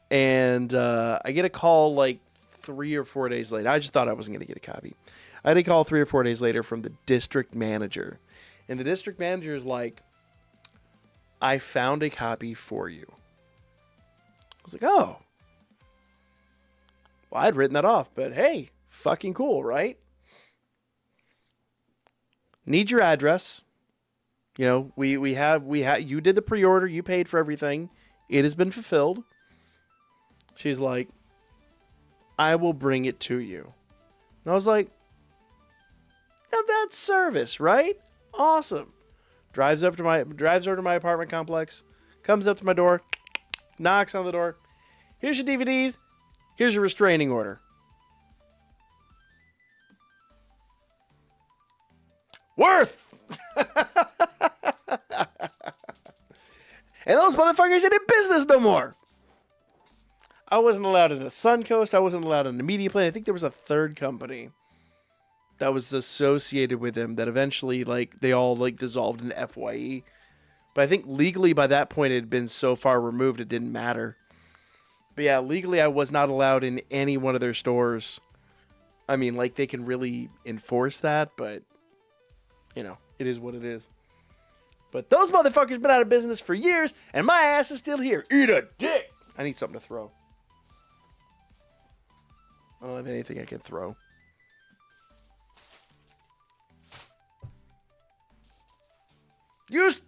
And I get a call like 3 or 4 days later. I just thought I wasn't going to get a copy. I had a call 3 or 4 days later from the district manager. And the district manager is like, I found a copy for you. I was like, oh. Well, I'd written that off, but hey, fucking cool, right? Need your address. We have you did the pre-order, you paid for everything. It has been fulfilled. She's like, I will bring it to you. And I was like, now that's service, right? Awesome. Drives over to my apartment complex, comes up to my door, knocks on the door. Here's your DVDs. Here's your restraining order. Worth! And those motherfuckers ain't in business no more. I wasn't allowed into Suncoast. I wasn't allowed into Media Plane. I think there was a third company that was associated with them that eventually, like, they all, like, dissolved into FYE. But I think legally by that point it had been so far removed it didn't matter. But yeah, legally I was not allowed in any one of their stores. I mean, like, they can really enforce that, but, it is what it is. But those motherfuckers been out of business for years, and my ass is still here. Eat a dick! I need something to throw. I don't have anything I can throw. Use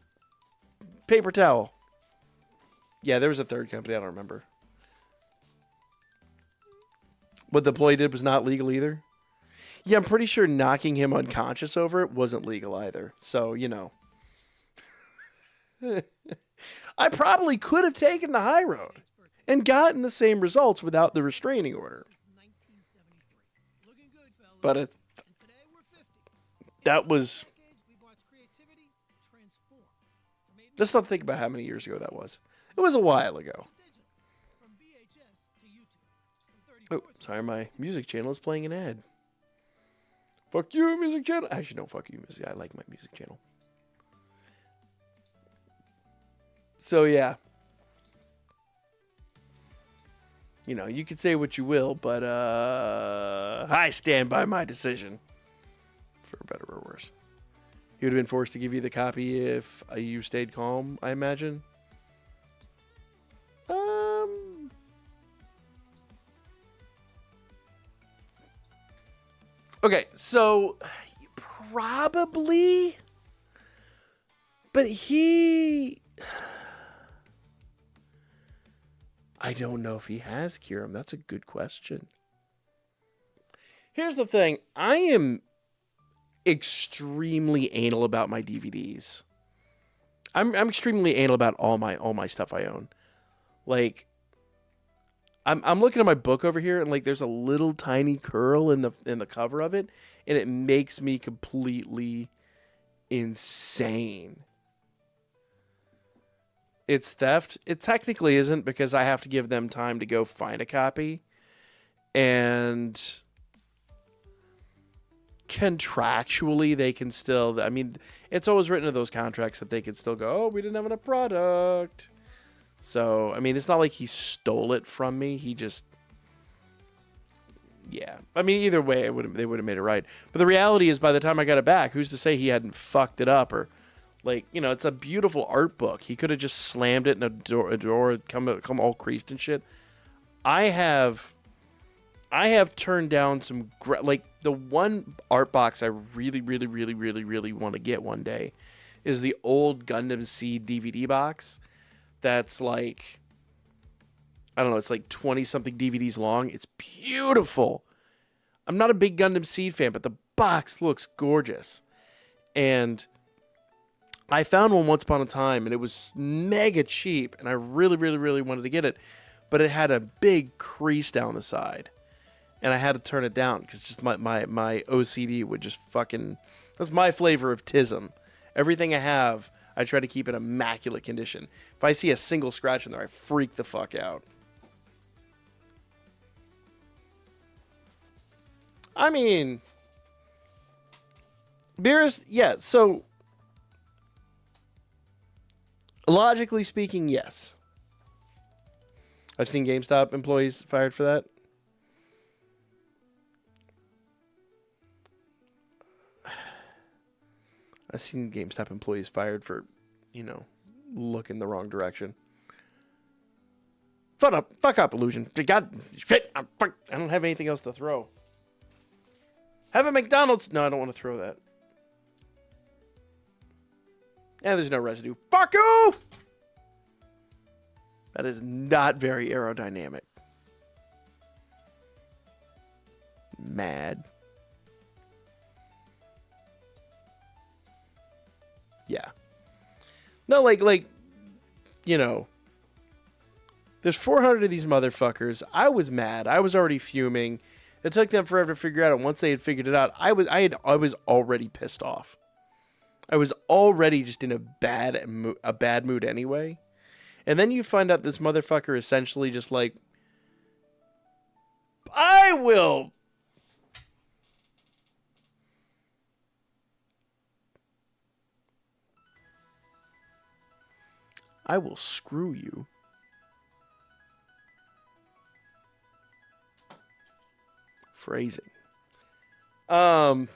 paper towel. Yeah, there was a third company. I don't remember. What the employee did was not legal either. Yeah, I'm pretty sure knocking him unconscious over it wasn't legal either. So, I probably could have taken the high road and gotten the same results without the restraining order. But that was... Let's not think about how many years ago that was. It was a while ago. Oh, sorry, my music channel is playing an ad. Fuck you, music channel. Actually, don't fuck you, music. I like my music channel. So, yeah. You could say what you will, but I stand by my decision. For better or worse. He would have been forced to give you the copy if you stayed calm, I imagine. Okay, so probably, but I don't know if he has Kiram. That's a good question. Here's the thing. I am extremely anal about my DVDs. I'm extremely anal about all my stuff I own. Like, I'm looking at my book over here, and like there's a little tiny curl in the cover of it, and it makes me completely insane. It's theft. It technically isn't, because I have to give them time to go find a copy, and contractually they can still, I mean, it's always written in those contracts that they can still go, oh, we didn't have enough product. So, I mean, it's not like he stole it from me. He just, yeah. I mean, either way, they would have made it right. But the reality is, by the time I got it back, who's to say he hadn't fucked it up? Or, like, you know, it's a beautiful art book. He could have just slammed it in a door, come all creased and shit. I have turned down some, like, the one art box I really, really, really, really, really want to get one day is the old Gundam Seed DVD box. That's like, I don't know, it's like 20-something DVDs long. It's beautiful. I'm not a big Gundam Seed fan, but the box looks gorgeous. And I found one once upon a time, and it was mega cheap, and I really, really, really wanted to get it. But it had a big crease down the side. And I had to turn it down, because just my OCD would just fucking... That's my flavor of tism. Everything I have, I try to keep in immaculate condition. If I see a single scratch in there, I freak the fuck out. I mean, Beerus, yeah, so logically speaking, yes. I've seen GameStop employees fired for that. I've seen GameStop employees fired for, you know, looking the wrong direction. Fuck up, Illusion. God, shit, I don't have anything else to throw. Have a McDonald's. No, I don't want to throw that. And there's no residue. Fuck you! That is not very aerodynamic. Mad. Yeah. No, like, you know, there's 400 of these motherfuckers. I was mad. I was already fuming. It took them forever to figure it out. And once they had figured it out, I was already pissed off. I was already just in a bad mood anyway. And then you find out this motherfucker essentially just like, I will screw you. Phrasing. What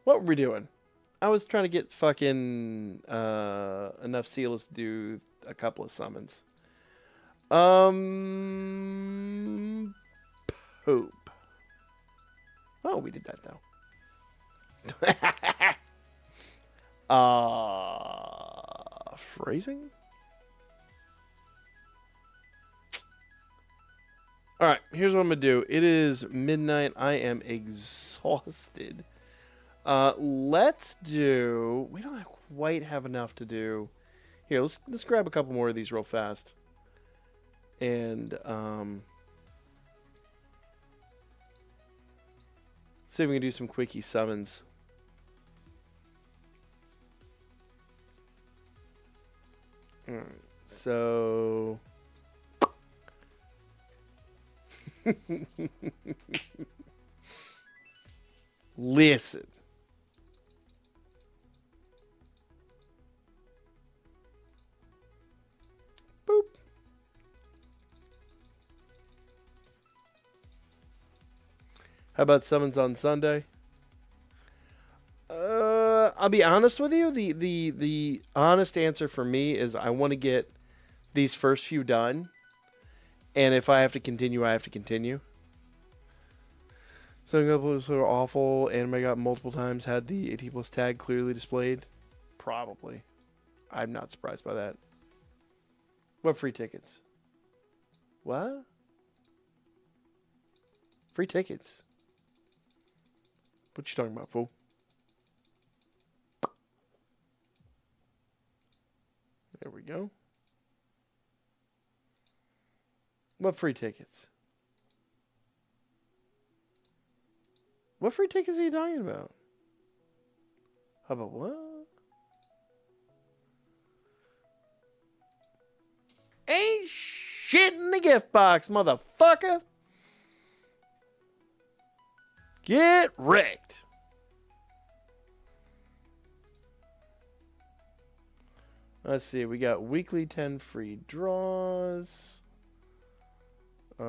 were we doing? I was trying to get fucking enough seals to do a couple of summons. Poop. Oh, we did that though. Phrasing? Alright, here's what I'm going to do. It is midnight. I am exhausted. Let's do... We don't quite have enough to do. Here, let's grab a couple more of these real fast. And, see if we can do some quickie summons. Alright, so... Listen. Boop. How about summons on Sunday? I'll be honest with you. The honest answer for me is I want to get these first few done. And if I have to continue, I have to continue. Some uploads are awful. Anime got multiple times had the AT plus tag clearly displayed. Probably. I'm not surprised by that. What free tickets? What? Free tickets. What you talking about, fool? There we go. What free tickets? What free tickets are you talking about? How about what? Ain't shit in the gift box, motherfucker. Get wrecked. Let's see. We got weekly 10 free draws. We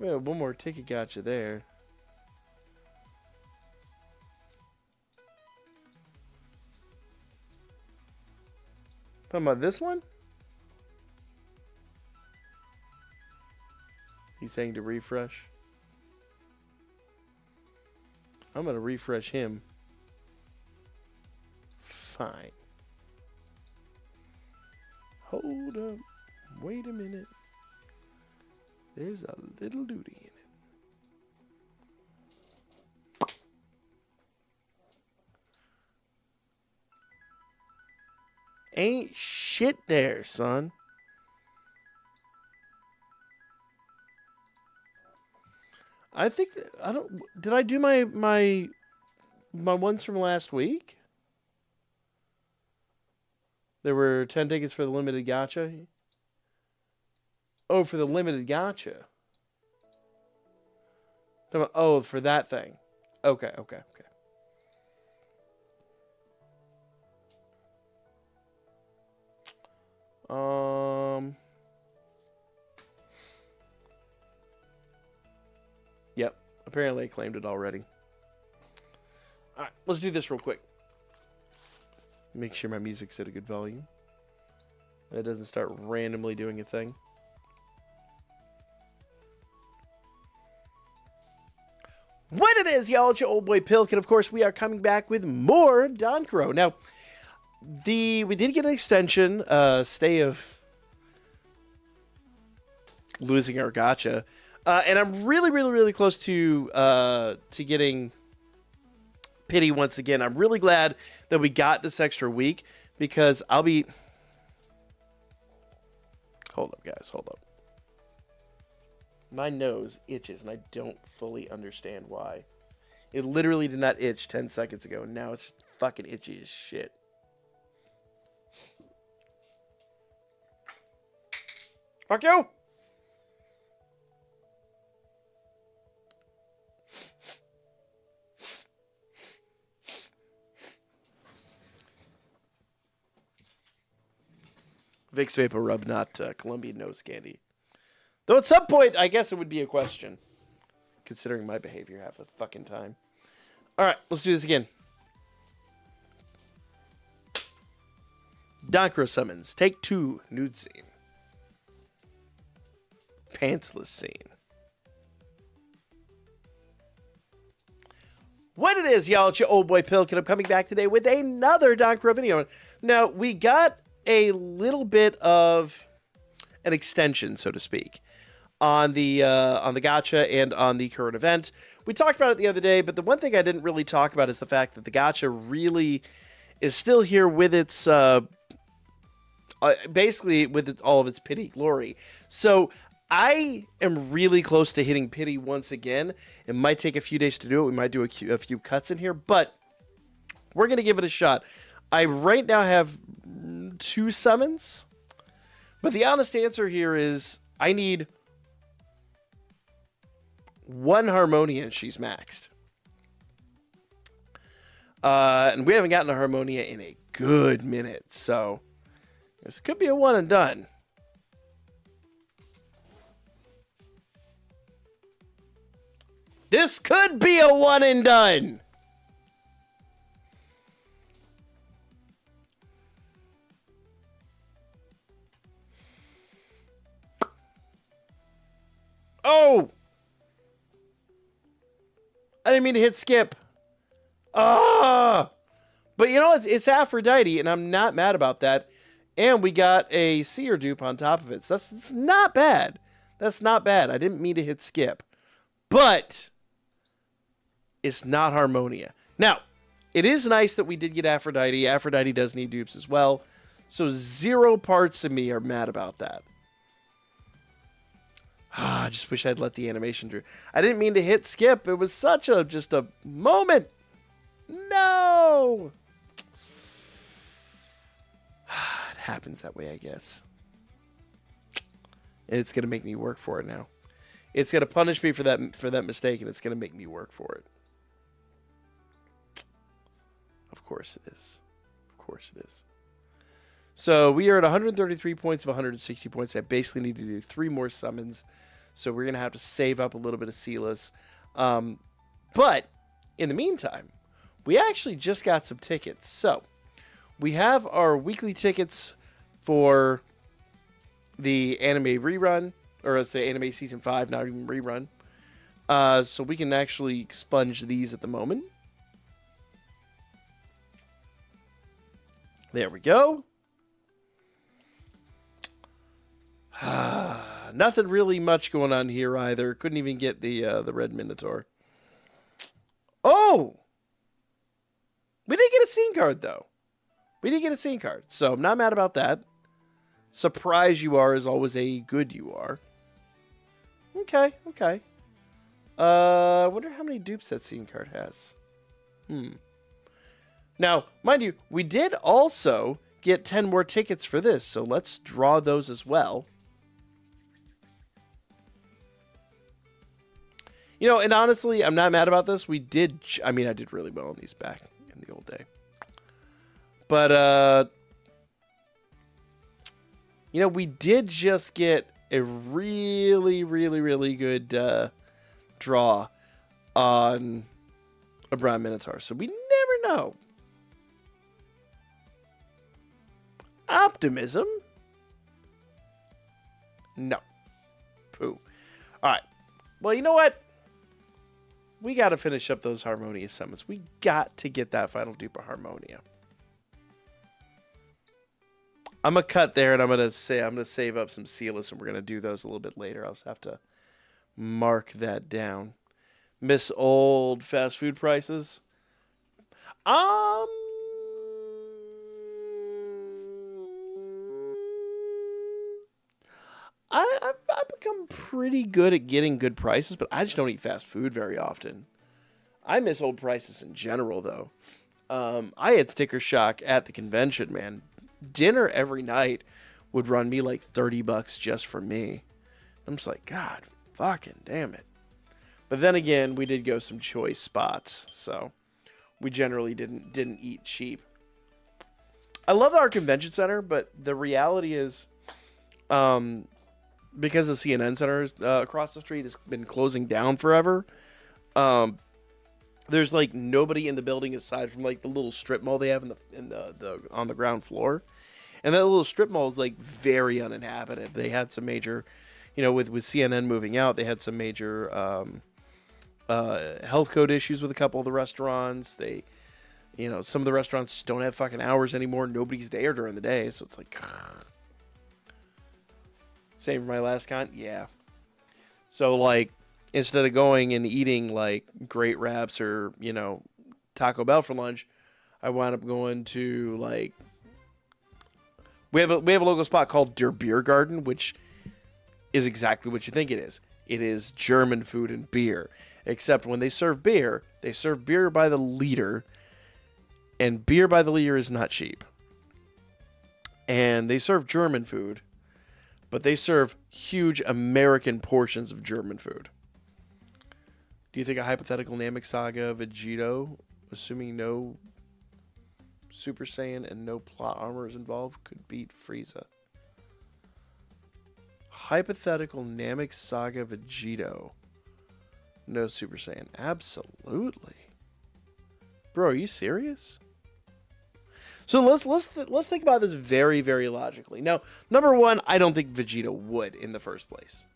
have one more ticket gotcha there. Talking about this one? He's saying to refresh. I'm going to refresh him. Fine. Hold up. Wait a minute. There's a little duty in it. Ain't shit there, son. I think that, I don't. Did I do my ones from last week? There were 10 tickets for the limited gacha. Oh, for the limited gacha. Oh, for that thing. Okay. Yep. Apparently I claimed it already. Alright, let's do this real quick. Make sure my music's at a good volume. It doesn't start randomly doing a thing. What it is, y'all, it's your old boy Pilk, and of course we are coming back with more Danmemo. Now, we did get an extension, stay of losing our gacha. And I'm really close to getting pity once again. I'm really glad that we got this extra week because I'll be... Hold up, guys. Hold up. My nose itches, and I don't fully understand why. It literally did not itch 10 seconds ago, and now it's fucking itchy as shit. Fuck you! Vicks Vapor Rub, not Colombian nose candy. Though at some point, I guess it would be a question. Considering my behavior half the fucking time. Alright, let's do this again. Danmemo summons. Take 2. Nude scene. Pantsless scene. What it is, y'all, it's your old boy Pilk, and I'm coming back today with another Danmemo video. Now, we got a little bit of an extension, so to speak, on the gacha and on the current event. We talked about it the other day, but the one thing I didn't really talk about is the fact that the gacha really is still here with its basically with all of its pity glory. So I am really close to hitting pity once again. It might take a few days to do it. We might do a few cuts in here, but we're gonna give it a shot. I right now have 2 summons, but the honest answer here is I need 1 Harmonia and she's maxed. And we haven't gotten a Harmonia in a good minute, so this could be a one and done. This could be a one and done. Oh! I didn't mean to hit skip. Ah! But you know, it's Aphrodite, and I'm not mad about that. And we got a seer dupe on top of it. So that's not bad. That's not bad. I didn't mean to hit skip. But it's not Harmonia. Now, it is nice that we did get Aphrodite. Aphrodite does need dupes as well. So 0 parts of me are mad about that. I just wish I'd let the animation through. I didn't mean to hit skip. It was such just a moment. No! It happens that way, I guess. And it's going to make me work for it now. It's going to punish me for that mistake, and it's going to make me work for it. Of course it is. Of course it is. So we are at 133 points of 160 points. I basically need to do 3 more summons. So we're going to have to save up a little bit of Silas. But in the meantime, we actually just got some tickets. So we have our weekly tickets for the anime rerun, or let's say anime season 5, not even rerun. So we can actually expunge these at the moment. There we go. Nothing really much going on here either. Couldn't even get the Red Minotaur. Oh! We did get a scene card, though. We did get a scene card. So I'm not mad about that. Surprise you are is always a good you are. Okay, okay. I wonder how many dupes that scene card has. Now, mind you, we did also get 10 more tickets for this, so let's draw those as well. You know, and honestly, I'm not mad about this. I did really well on these back in the old day. But, you know, we did just get a really, really, really good draw on a Brown Minotaur. So we never know. Optimism? No. Pooh. All right. Well, you know what? We got to finish up those Harmonia summons. We got to get that final dupe of Harmonia. I'm going to cut there, and I'm going to save up some Silas, and we're going to do those a little bit later. I'll just have to mark that down. Miss old fast food prices. I've become pretty good at getting good prices, but I just don't eat fast food very often. I miss old prices in general, though. I had sticker shock at the convention, man. Dinner every night would run me like $30 just for me. I'm just like, God, fucking damn it. But then again, we did go some choice spots, so we generally didn't eat cheap. I love our convention center, but the reality is, because the CNN Center across the street has been closing down forever, there's like nobody in the building aside from like the little strip mall they have on the ground floor, and that little strip mall is like very uninhabited. They had some major, you know, with CNN moving out, they had some major health code issues with a couple of the restaurants. They, you know, some of the restaurants just don't have fucking hours anymore. Nobody's there during the day, so it's like. Same for my last con? Yeah. So, like, instead of going and eating, like, great wraps or, you know, Taco Bell for lunch, I wound up going to, like... We have a local spot called Der Beer Garden, which is exactly what you think it is. It is German food and beer. Except when they serve beer by the liter, and beer by the liter is not cheap. And they serve German food, but they serve huge American portions of German food. Do you think a hypothetical Namek Saga Vegito, assuming no Super Saiyan and no plot armor is involved, could beat Frieza? Hypothetical Namek Saga Vegito, no Super Saiyan. Absolutely. Bro, are you serious? So let's think about this very, very logically. Now, number one, I don't think Vegeta would in the first place.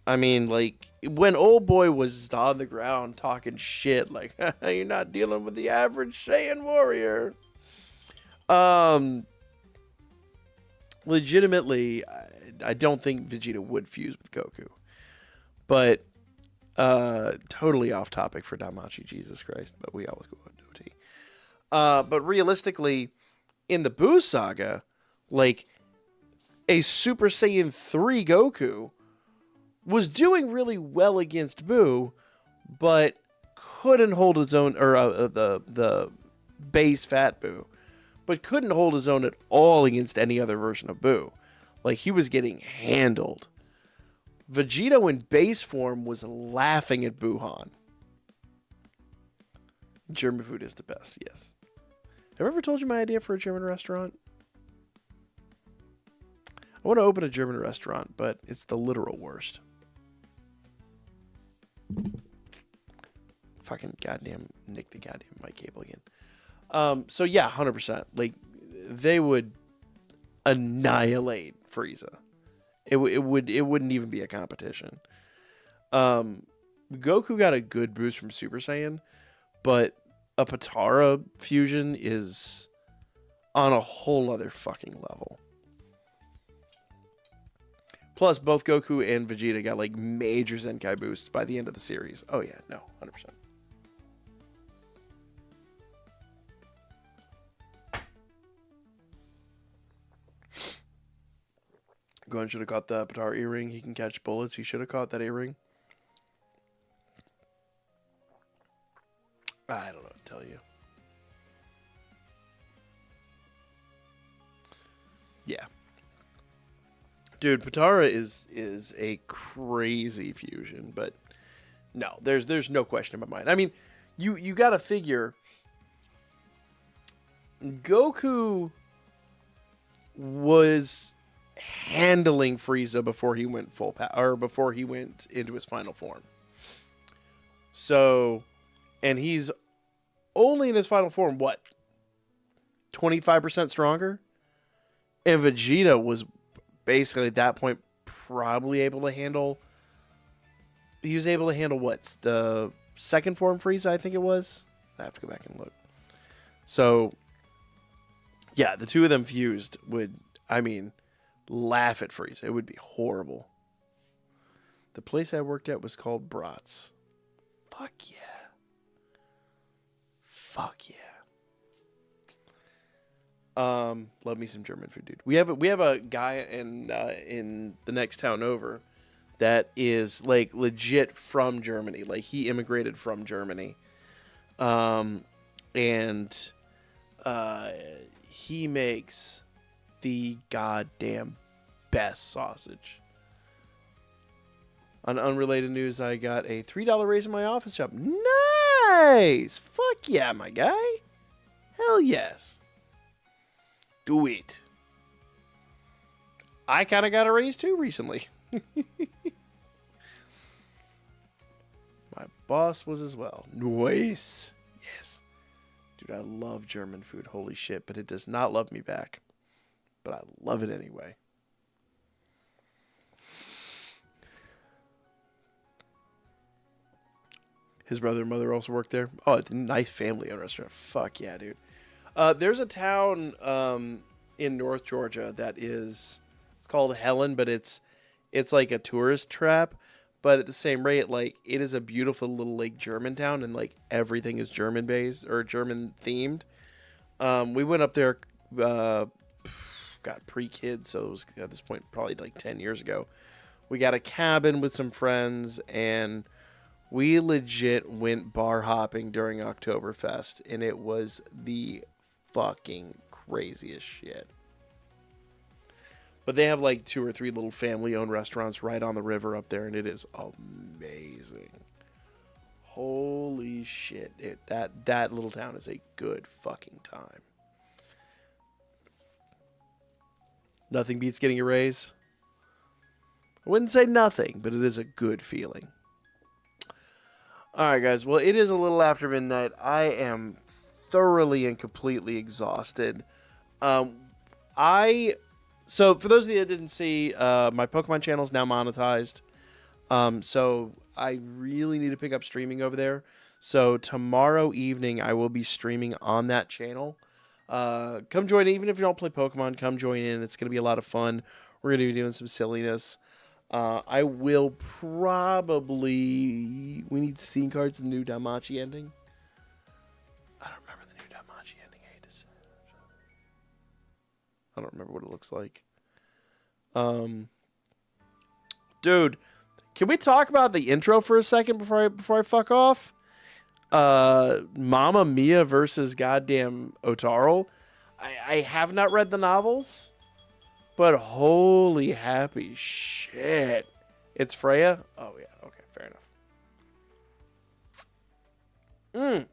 I mean, like, when old boy was on the ground talking shit, like, you're not dealing with the average Saiyan warrior. Legitimately, I don't think Vegeta would fuse with Goku. But, totally off topic for Danmachi, Jesus Christ. But we always go on OT. But realistically, in the Buu saga, like, a Super Saiyan 3 Goku was doing really well against Buu, but couldn't hold his own, or the base Fat Buu, but couldn't hold his own at all against any other version of Buu. Like, he was getting handled. Vegeta in base form was laughing at Buhan. German food is the best, yes. Have I ever told you my idea for a German restaurant? I want to open a German restaurant, but it's the literal worst. Fucking goddamn nick the goddamn mic cable again. So yeah, 100%. Like, they would annihilate Frieza. It wouldn't even be a competition. Goku got a good boost from Super Saiyan, but a Potara fusion is on a whole other fucking level. Plus, both Goku and Vegeta got, like, major Zenkai boosts by the end of the series. Oh, yeah. No, 100%. Gohan should have caught the Potara earring. He can catch bullets. He should have caught that earring. I don't know what to tell you. Yeah. Dude, Potara is a crazy fusion, but no, there's no question in my mind. I mean, you got to figure Goku was handling Frieza before he went full power, or before he went into his final form. So, and he's only in his final form, what, 25% stronger? And Vegeta was basically at that point probably able to handle, he was able to handle what, the second form Frieza, I think it was? I have to go back and look. So, yeah, the two of them fused would, I mean, laugh at Frieza. It would be horrible. The place I worked at was called Bratz. Fuck yeah. Fuck yeah. Love me some German food, dude. We have a guy in the next town over that is, like, legit from Germany. Like, he immigrated from Germany. And he makes the goddamn best sausage. On unrelated news, I got a $3 raise in my office job. Nice! Fuck yeah, my guy. Hell yes. Do it. I kind of got a raise too recently. My boss was as well. Nice. Yes. Dude, I love German food. Holy shit. But it does not love me back. But I love it anyway. His brother and mother also work there. Oh, it's a nice family-owned restaurant. Fuck yeah, dude. There's a town in North Georgia that is, it's called Helen, but it's like a tourist trap. But at the same rate, like, it is a beautiful little, like, German town, and, like, everything is German based or German themed. We went up there, got pre-kids, so it was at this point probably like 10 years ago. We got a cabin with some friends, and we legit went bar hopping during Oktoberfest, and it was the fucking craziest shit. But they have like 2 or 3 little family-owned restaurants right on the river up there, and it is amazing. Holy shit. That little town is a good fucking time. Nothing beats getting a raise. I wouldn't say nothing, but it is a good feeling. Alright, guys. Well, it is a little after midnight. I am thoroughly and completely exhausted. So, for those of you that didn't see, my Pokemon channel is now monetized. So I really need to pick up streaming over there. So tomorrow evening I will be streaming on that channel. Come join, even if you don't play Pokemon, come join in. It's going to be a lot of fun. We're going to be doing some silliness. I will probably... We need scene cards, the new Danmachi ending. I don't remember the new Danmachi ending. I don't remember what it looks like. Dude, can we talk about the intro for a second before I fuck off? Mamma Mia versus goddamn Otaro. I have not read the novels, but holy happy shit. It's Freya? Oh, yeah. Okay, fair enough.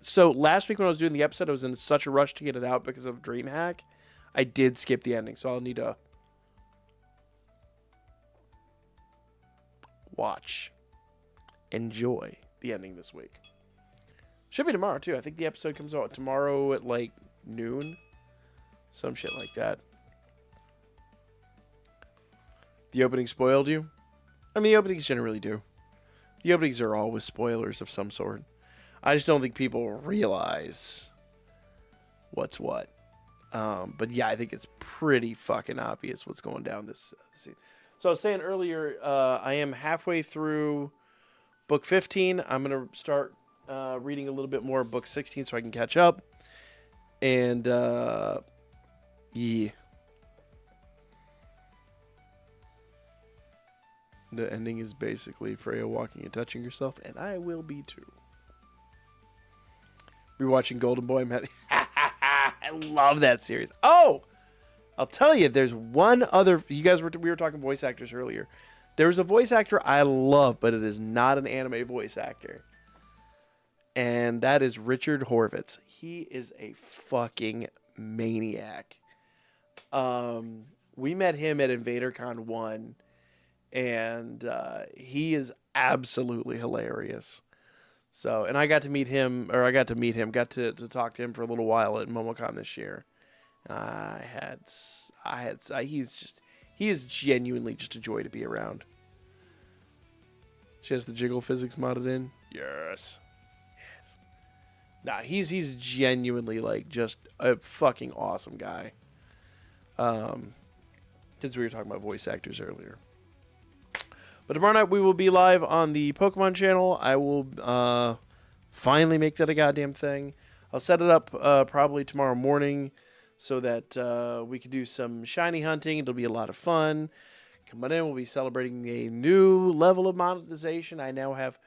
So last week when I was doing the episode, I was in such a rush to get it out because of DreamHack. I did skip the ending, so I'll need to watch, enjoy the ending this week. Should be tomorrow, too. I think the episode comes out tomorrow at, like, noon. Some shit like that. The opening spoiled you? I mean, the openings generally do. The openings are always spoilers of some sort. I just don't think people realize what's what. But yeah, I think it's pretty fucking obvious what's going down this scene. So I was saying earlier, I am halfway through book 15. I'm going to start reading a little bit more of book 16 so I can catch up. And, yeah. The ending is basically Freya walking and touching herself, and I will be too. Rewatching Golden Boy. I love that series. Oh! I'll tell you, there's one other... we were talking voice actors earlier. There's a voice actor I love, but it is not an anime voice actor. And that is Richard Horvitz. He is a fucking maniac. We met him at InvaderCon 1, and he is absolutely hilarious. So, and I got to got to talk to him for a little while at MomoCon this year. He is genuinely just a joy to be around. She has the jiggle physics modded in. Yes. Nah, he's genuinely like just a fucking awesome guy. Since we were talking about voice actors earlier. But tomorrow night we will be live on the Pokemon channel. I will finally make that a goddamn thing. I'll set it up probably tomorrow morning so that we can do some shiny hunting. It'll be a lot of fun. Come on in. We'll be celebrating a new level of monetization. I now have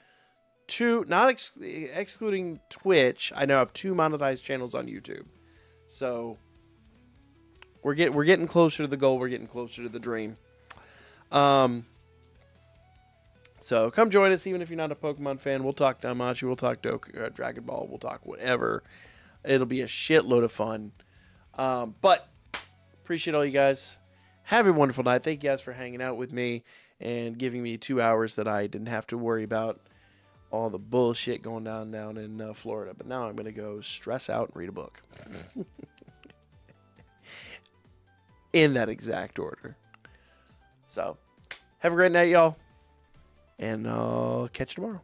two, not excluding Twitch, I now have 2 monetized channels on YouTube. So we're getting closer to the goal. We're getting closer to the dream. So come join us, even if you're not a Pokemon fan. We'll talk Danmachi, we'll talk Dragon Ball, we'll talk whatever. It'll be a shitload of fun. But appreciate all you guys. Have a wonderful night. Thank you guys for hanging out with me and giving me 2 hours that I didn't have to worry about all the bullshit going down in Florida. But now I'm going to go stress out and read a book. In that exact order. So, have a great night, y'all. And I'll catch you tomorrow.